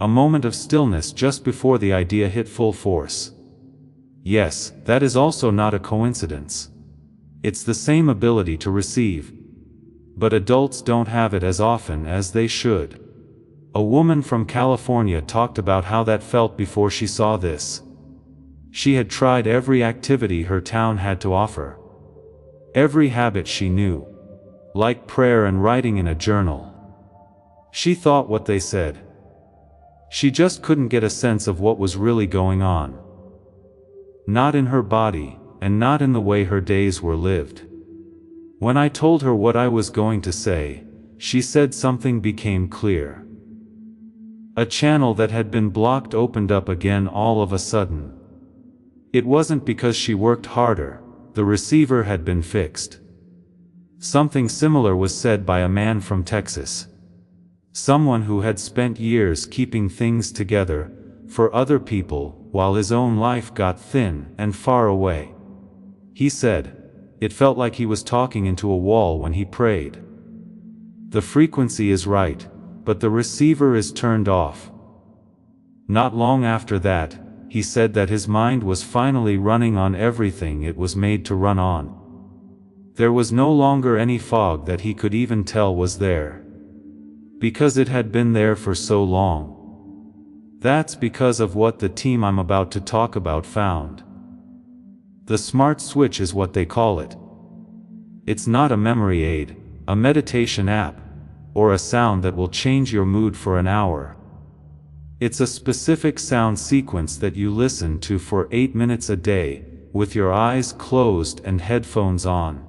A moment of stillness just before the idea hit full force. Yes, that is also not a coincidence. It's the same ability to receive. But adults don't have it as often as they should. A woman from California talked about how that felt before she saw this. She had tried every activity her town had to offer. Every habit she knew, like prayer and writing in a journal. She thought what they said. She just couldn't get a sense of what was really going on. Not in her body, and not in the way her days were lived. When I told her what I was going to say, she said something became clear. A channel that had been blocked opened up again all of a sudden. It wasn't because she worked harder, the receiver had been fixed. Something similar was said by a man from Texas. Someone who had spent years keeping things together for other people while his own life got thin and far away. He said, it felt like he was talking into a wall when he prayed. The frequency is right, but the receiver is turned off. Not long after that, he said that his mind was finally running on everything it was made to run on. There was no longer any fog that he could even tell was there. Because it had been there for so long. That's because of what the team I'm about to talk about found. The smart switch is what they call it. It's not a memory aid, a meditation app, or a sound that will change your mood for an hour. It's a specific sound sequence that you listen to for 8 minutes a day, with your eyes closed and headphones on.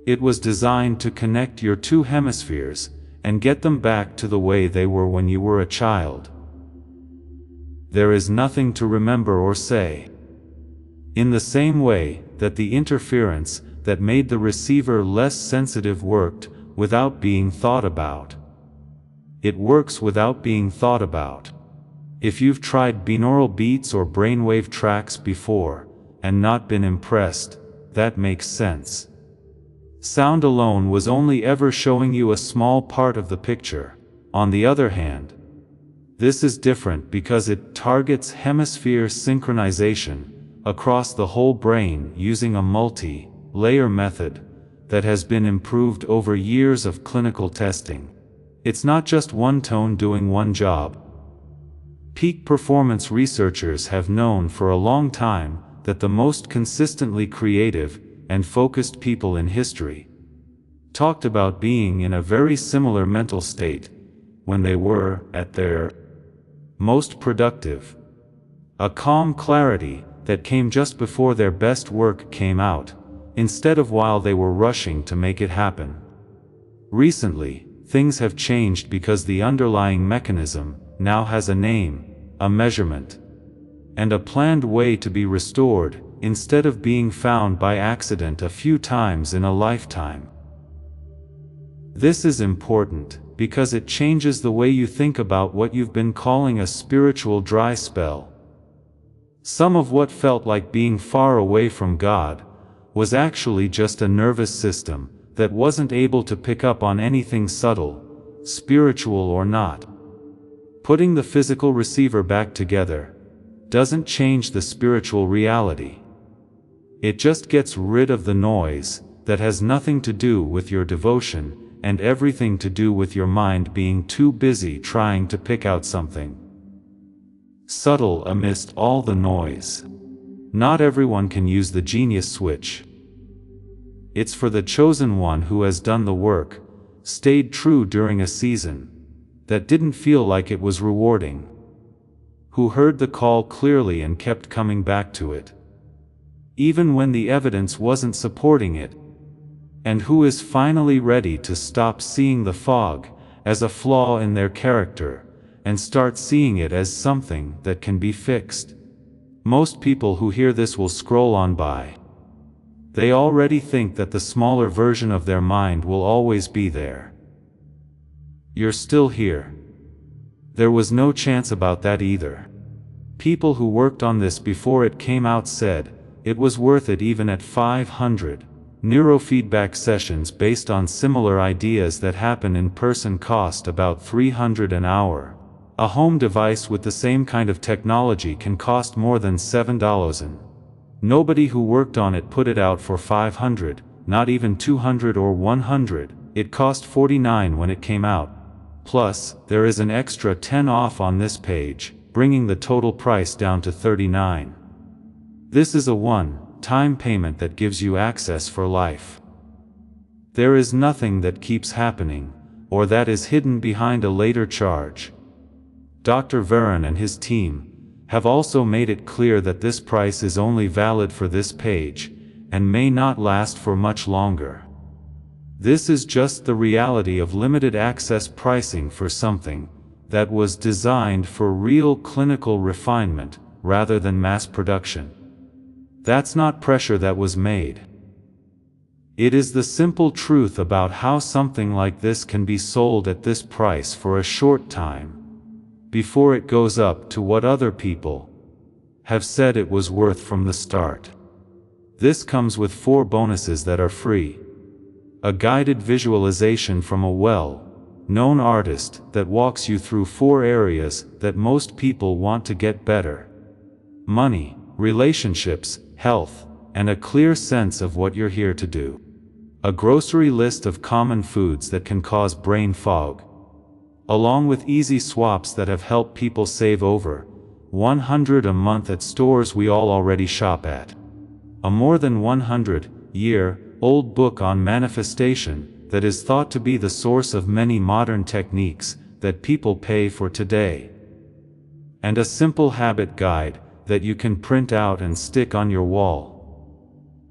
It was designed to connect your two hemispheres, and get them back to the way they were when you were a child. There is nothing to remember or say. In the same way that the interference that made the receiver less sensitive worked without being thought about. It works without being thought about. If you've tried binaural beats or brainwave tracks before, and not been impressed, that makes sense. Sound alone was only ever showing you a small part of the picture. On the other hand, this is different because it targets hemisphere synchronization across the whole brain using a multi-layer method that has been improved over years of clinical testing. It's not just one tone doing one job. Peak performance researchers have known for a long time that the most consistently creative and focused people in history talked about being in a very similar mental state when they were at their most productive. A calm clarity that came just before their best work came out, instead of while they were rushing to make it happen. Recently, things have changed because the underlying mechanism now has a name, a measurement, and a planned way to be restored, instead of being found by accident a few times in a lifetime. This is important, because it changes the way you think about what you've been calling a spiritual dry spell. Some of what felt like being far away from God was actually just a nervous system that wasn't able to pick up on anything subtle, spiritual or not. Putting the physical receiver back together doesn't change the spiritual reality. It just gets rid of the noise that has nothing to do with your devotion and everything to do with your mind being too busy trying to pick out something. subtle amidst all the noise. Not everyone can use the genius switch. It's for the chosen one who has done the work, stayed true during a season that didn't feel like it was rewarding, who heard the call clearly and kept coming back to it, even when the evidence wasn't supporting it, and who is finally ready to stop seeing the fog as a flaw in their character and start seeing it as something that can be fixed. Most people who hear this will scroll on by. They already think that the smaller version of their mind will always be there. You're still here. There was no chance about that either. People who worked on this before it came out said it was worth it even at 500. Neurofeedback sessions based on similar ideas that happen in person cost about $300 an hour. A home device with the same kind of technology can cost more than $7 and nobody who worked on it put it out for $500, not even $200 or $100. It cost $49 when it came out. Plus, there is an extra 10 off on this page, bringing the total price down to $39. This is a one-time payment that gives you access for life. There is nothing that keeps happening, or that is hidden behind a later charge. Dr. Varon and his team have also made it clear that this price is only valid for this page, and may not last for much longer. This is just the reality of limited access pricing for something that was designed for real clinical refinement rather than mass production. That's not pressure that was made. It is the simple truth about how something like this can be sold at this price for a short time, before it goes up to what other people have said it was worth from the start. This comes with 4 bonuses that are free. A guided visualization from a well-known artist that walks you through 4 areas that most people want to get better: money, relationships, health, and a clear sense of what you're here to do. A grocery list of common foods that can cause brain fog, along with easy swaps that have helped people save over $100 a month at stores we all already shop at. A more than 100-year-old book on manifestation that is thought to be the source of many modern techniques that people pay for today. And a simple habit guide that you can print out and stick on your wall.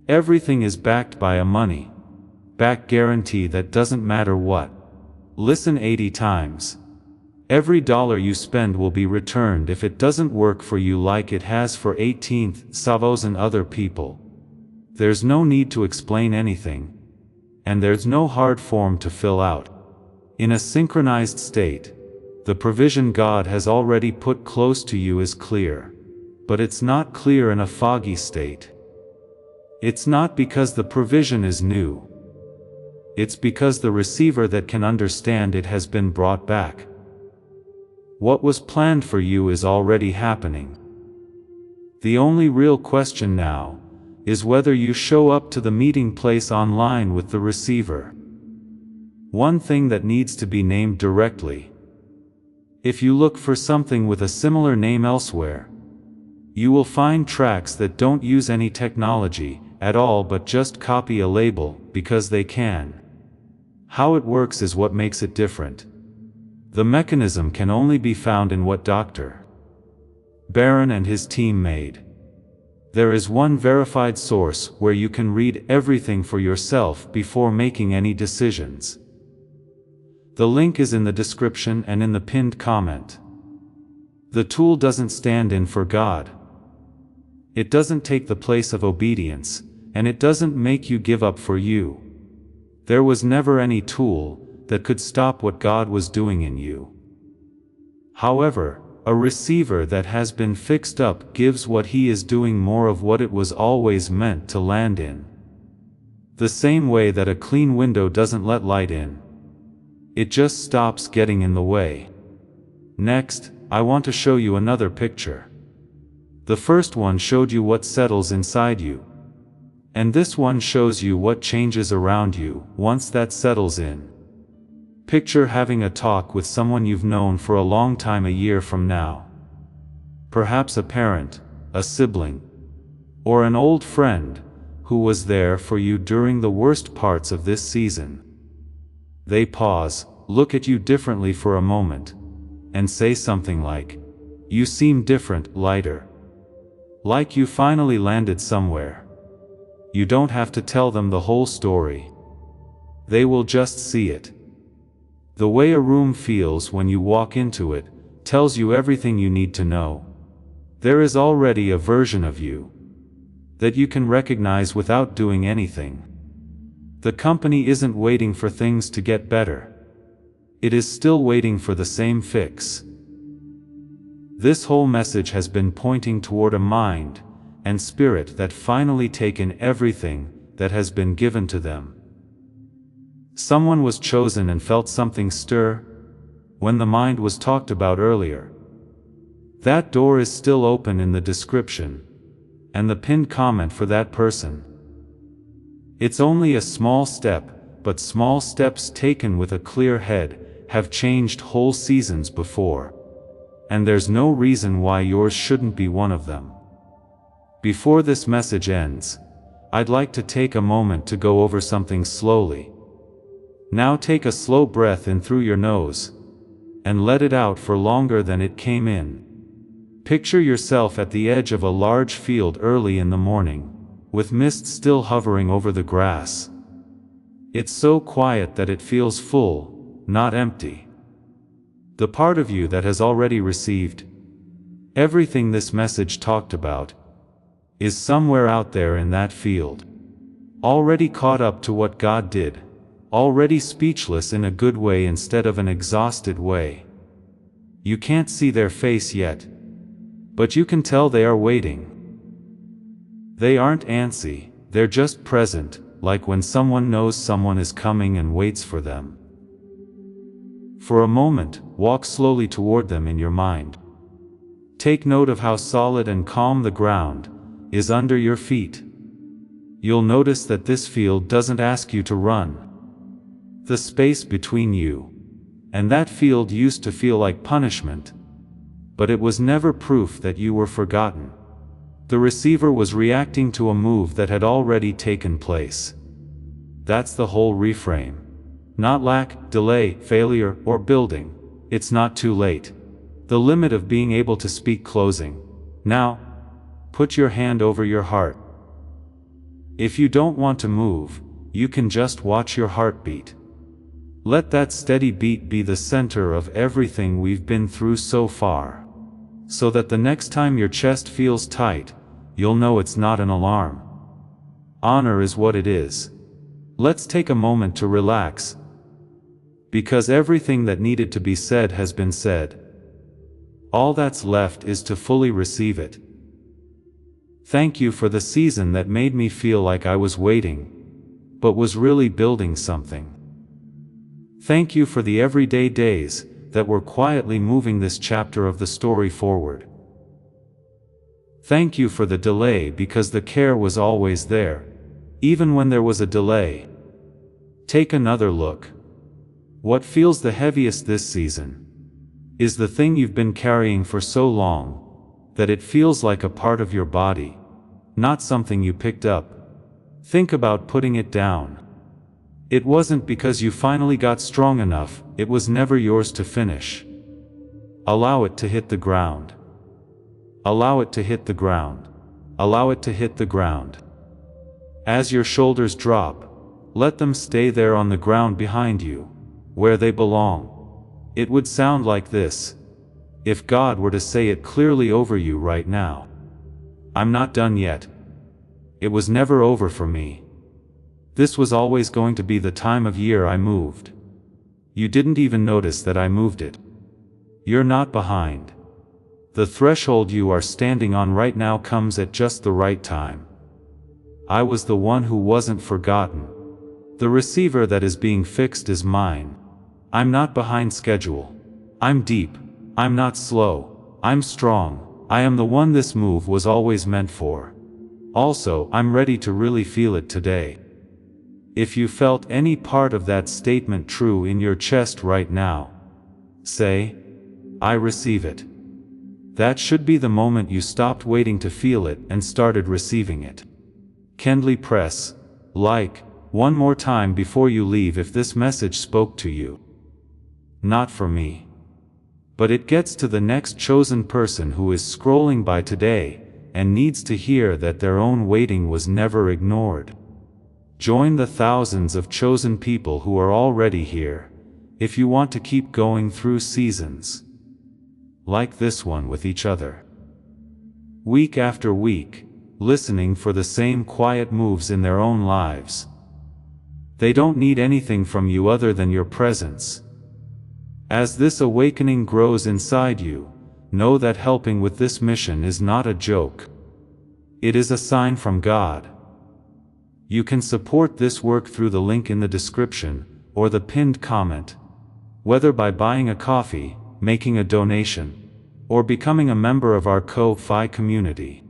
Everything is backed by a money-back guarantee that doesn't matter what. Listen 80 times. Every dollar you spend will be returned if it doesn't work for you, like it has for 18th Savos and other people. There's no need to explain anything, and there's no hard form to fill out. In a synchronized state, the provision God has already put close to you is clear, but it's not clear in a foggy state. It's not because the provision is new. It's because the receiver that can understand it has been brought back. What was planned for you is already happening. The only real question now is whether you show up to the meeting place online with the receiver. One thing that needs to be named directly. If you look for something with a similar name elsewhere, you will find tracks that don't use any technology at all but just copy a label because they can. How it works is what makes it different. The mechanism can only be found in what Dr. Varon and his team made. There is one verified source where you can read everything for yourself before making any decisions. The link is in the description and in the pinned comment. The tool doesn't stand in for God. It doesn't take the place of obedience, and it doesn't make you give up for you. There was never any tool that could stop what God was doing in you. However, a receiver that has been fixed up gives what he is doing more of what it was always meant to land in. The same way that a clean window doesn't let light in. It just stops getting in the way. Next, I want to show you another picture. The first one showed you what settles inside you. And this one shows you what changes around you once that settles in. Picture having a talk with someone you've known for a long time a year from now. Perhaps a parent, a sibling, or an old friend who was there for you during the worst parts of this season. They pause, look at you differently for a moment, and say something like, "You seem different, lighter." Like you finally landed somewhere. You don't have to tell them the whole story. They will just see it. The way a room feels when you walk into it tells you everything you need to know. There is already a version of you that you can recognize without doing anything. The company isn't waiting for things to get better. It is still waiting for the same fix. This whole message has been pointing toward a mind and spirit that finally taken everything that has been given to them. Someone was chosen and felt something stir when the mind was talked about earlier. That door is still open in the description and the pinned comment for that person. It's only a small step, but small steps taken with a clear head have changed whole seasons before. And there's no reason why yours shouldn't be one of them. Before this message ends, I'd like to take a moment to go over something slowly. Now take a slow breath in through your nose, and let it out for longer than it came in. Picture yourself at the edge of a large field early in the morning, with mist still hovering over the grass. It's so quiet that it feels full, not empty. The part of you that has already received everything this message talked about is somewhere out there in that field, already caught up to what God did, already speechless in a good way instead of an exhausted way. You can't see their face yet, but you can tell they are waiting. They aren't antsy, they're just present, like when someone knows someone is coming and waits for them. For a moment, walk slowly toward them in your mind. Take note of how solid and calm the ground is under your feet. You'll notice that this field doesn't ask you to run. The space between you and that field used to feel like punishment, but it was never proof that you were forgotten. The receiver was reacting to a move that had already taken place. That's the whole reframe. Not lack, delay, failure, or building. It's not too late. The limit of being able to speak closing. Now, put your hand over your heart. If you don't want to move, you can just watch your heartbeat. Let that steady beat be the center of everything we've been through so far, so that the next time your chest feels tight, you'll know it's not an alarm. Honor is what it is. Let's take a moment to relax, because everything that needed to be said has been said. All that's left is to fully receive it. Thank you for the season that made me feel like I was waiting, but was really building something. Thank you for the everyday days that were quietly moving this chapter of the story forward. Thank you for the delay because the care was always there, even when there was a delay. Take another look. What feels the heaviest this season is the thing you've been carrying for so long that it feels like a part of your body, not something you picked up. Think about putting it down. It wasn't because you finally got strong enough, it was never yours to finish. Allow it to hit the ground. Allow it to hit the ground. Allow it to hit the ground. As your shoulders drop, let them stay there on the ground behind you, where they belong. It would sound like this, if God were to say it clearly over you right now. I'm not done yet. It was never over for me. This was always going to be the time of year I moved. You didn't even notice that I moved it. You're not behind. The threshold you are standing on right now comes at just the right time. I was the one who wasn't forgotten. The receiver that is being fixed is mine. I'm not behind schedule. I'm deep. I'm not slow. I'm strong. I am the one this move was always meant for. Also, I'm ready to really feel it today. If you felt any part of that statement true in your chest right now, say, I receive it. That should be the moment you stopped waiting to feel it and started receiving it. Kindly press like one more time before you leave if this message spoke to you. Not for me. But it gets to the next chosen person who is scrolling by today and needs to hear that their own waiting was never ignored. Join the thousands of chosen people who are already here, if you want to keep going through seasons like this one with each other. Week after week, listening for the same quiet moves in their own lives. They don't need anything from you other than your presence. As this awakening grows inside you, know that helping with this mission is not a joke. It is a sign from God. You can support this work through the link in the description, or the pinned comment. Whether by buying a coffee, making a donation, or becoming a member of our Ko-Fi community.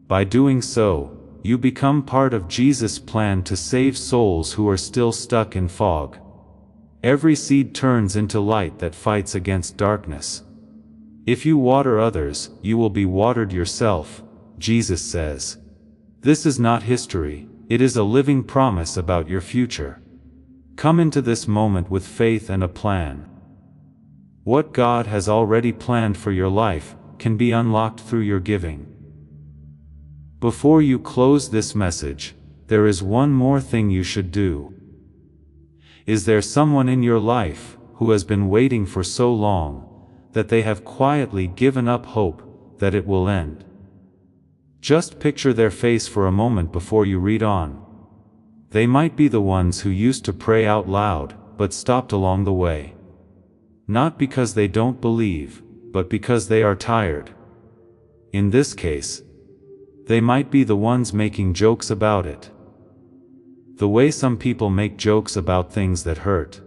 By doing so, you become part of Jesus' plan to save souls who are still stuck in fog. Every seed turns into light that fights against darkness. If you water others, you will be watered yourself, Jesus says. This is not history, it is a living promise about your future. Come into this moment with faith and a plan. What God has already planned for your life can be unlocked through your giving. Before you close this message, there is one more thing you should do. Is there someone in your life who has been waiting for so long that they have quietly given up hope that it will end? Just picture their face for a moment before you read on. They might be the ones who used to pray out loud, but stopped along the way. Not because they don't believe, but because they are tired. In this case, they might be the ones making jokes about it. The way some people make jokes about things that hurt.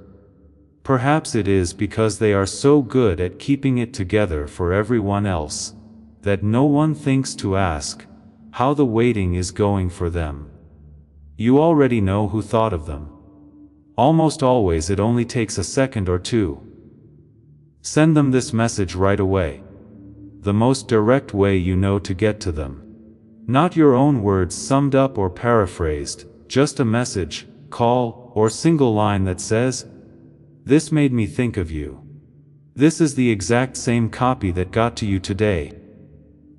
Perhaps it is because they are so good at keeping it together for everyone else, that no one thinks to ask how the waiting is going for them. You already know who thought of them. Almost always it only takes a second or two. Send them this message right away. The most direct way you know to get to them. Not your own words summed up or paraphrased, just a message, call, or single line that says, "This made me think of you." This is the exact same copy that got to you today,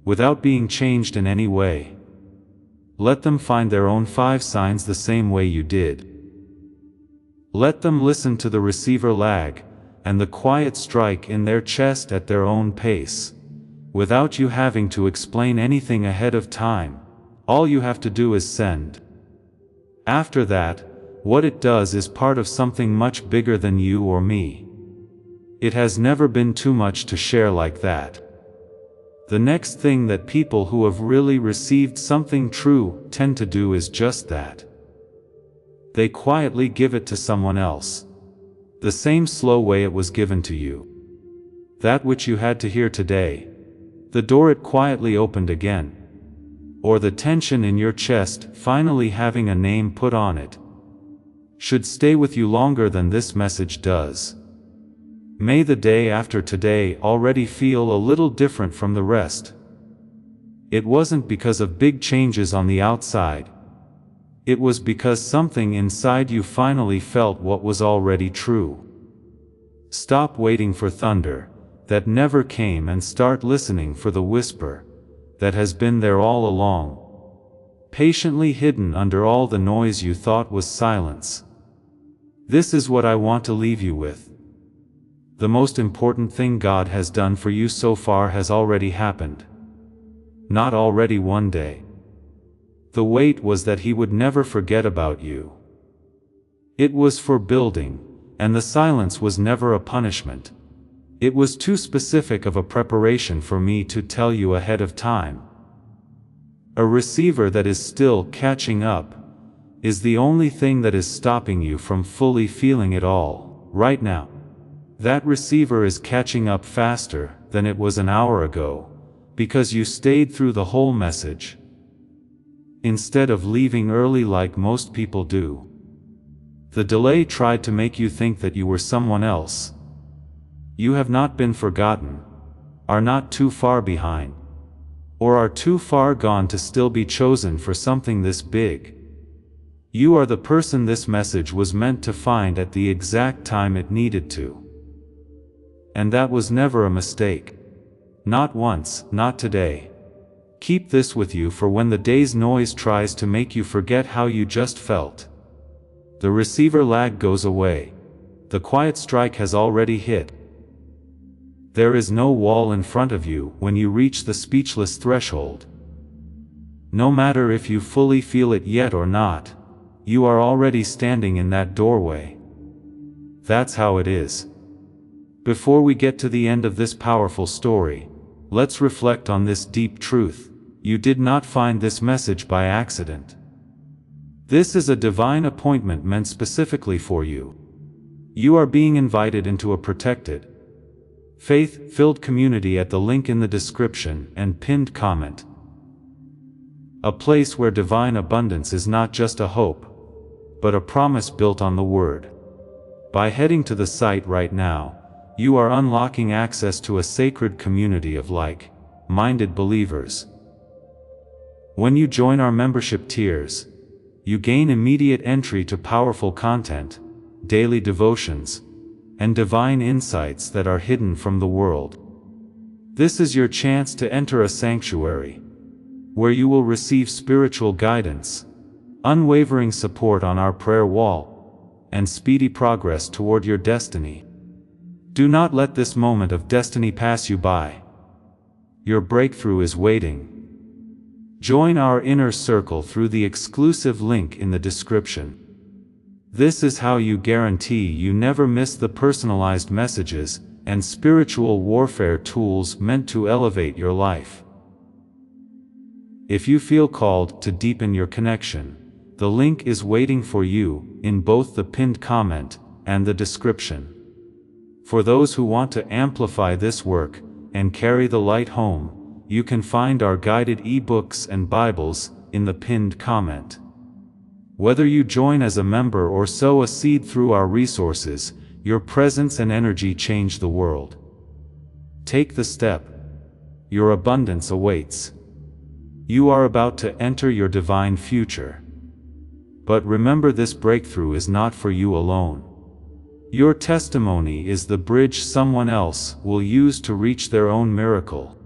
without being changed in any way. Let them find their own 5 signs the same way you did. Let them listen to the receiver lag, and the quiet strike in their chest at their own pace. Without you having to explain anything ahead of time, all you have to do is send. After that, what it does is part of something much bigger than you or me. It has never been too much to share like that. The next thing that people who have really received something true tend to do is just that. They quietly give it to someone else. The same slow way it was given to you. That which you had to hear today. The door it quietly opened again. Or the tension in your chest finally having a name put on it. Should stay with you longer than this message does. May the day after today already feel a little different from the rest. It wasn't because of big changes on the outside. It was because something inside you finally felt what was already true. Stop waiting for thunder that never came and start listening for the whisper that has been there all along, patiently hidden under all the noise you thought was silence. This is what I want to leave you with. The most important thing God has done for you so far has already happened. Not already one day. The wait was that He would never forget about you. It was for building, and the silence was never a punishment. It was too specific of a preparation for me to tell you ahead of time. A receiver that is still catching up is the only thing that is stopping you from fully feeling it all, right now. That receiver is catching up faster than it was an hour ago, because you stayed through the whole message, instead of leaving early like most people do. The delay tried to make you think that you were someone else. You have not been forgotten. are not too far behind, or are too far gone to still be chosen for something this big. You are the person this message was meant to find at the exact time it needed to. And that was never a mistake. Not once, not today. Keep this with you for when the day's noise tries to make you forget how you just felt. The receiver lag goes away. The quiet strike has already hit. There is no wall in front of you when you reach the speechless threshold. No matter if you fully feel it yet or not, you are already standing in that doorway. That's how it is. Before we get to the end of this powerful story, let's reflect on this deep truth. You did not find this message by accident. This is a divine appointment meant specifically for you. You are being invited into a protected, faith-filled community at the link in the description and pinned comment. A place where divine abundance is not just a hope, but a promise built on the Word. By heading to the site right now, you are unlocking access to a sacred community of like-minded believers. When you join our membership tiers, you gain immediate entry to powerful content, daily devotions, and divine insights that are hidden from the world. This is your chance to enter a sanctuary, where you will receive spiritual guidance, unwavering support on our prayer wall, and speedy progress toward your destiny. Do not let this moment of destiny pass you by. Your breakthrough is waiting. Join our inner circle through the exclusive link in the description. This is how you guarantee you never miss the personalized messages and spiritual warfare tools meant to elevate your life. If you feel called to deepen your connection, the link is waiting for you in both the pinned comment and the description. For those who want to amplify this work and carry the light home, you can find our guided ebooks and Bibles in the pinned comment. Whether you join as a member or sow a seed through our resources, your presence and energy change the world. Take the step. Your abundance awaits. You are about to enter your divine future. But remember, this breakthrough is not for you alone. Your testimony is the bridge someone else will use to reach their own miracle.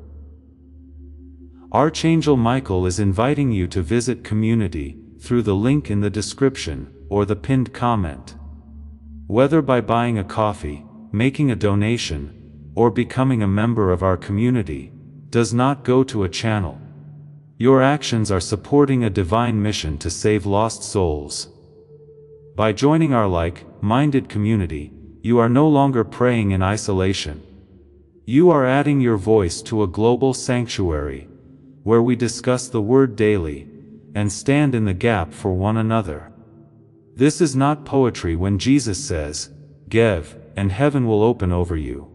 Archangel Michael is inviting you to visit community through the link in the description or the pinned comment. Whether by buying a coffee, making a donation, or becoming a member of our community, does not go to a channel. Your actions are supporting a divine mission to save lost souls. By joining our like-minded community, you are no longer praying in isolation. You are adding your voice to a global sanctuary, where we discuss the Word daily, and stand in the gap for one another. This is not poetry when Jesus says, "Give, and heaven will open over you."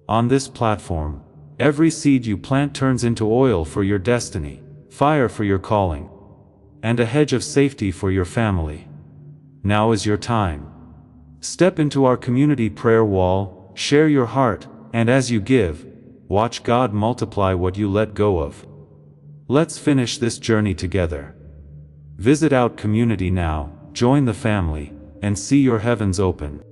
On this platform, every seed you plant turns into oil for your destiny, fire for your calling, and a hedge of safety for your family. Now is your time. Step into our community prayer wall, share your heart, and as you give, watch God multiply what you let go of. Let's finish this journey together. Visit our community now, join the family, and see your heavens open.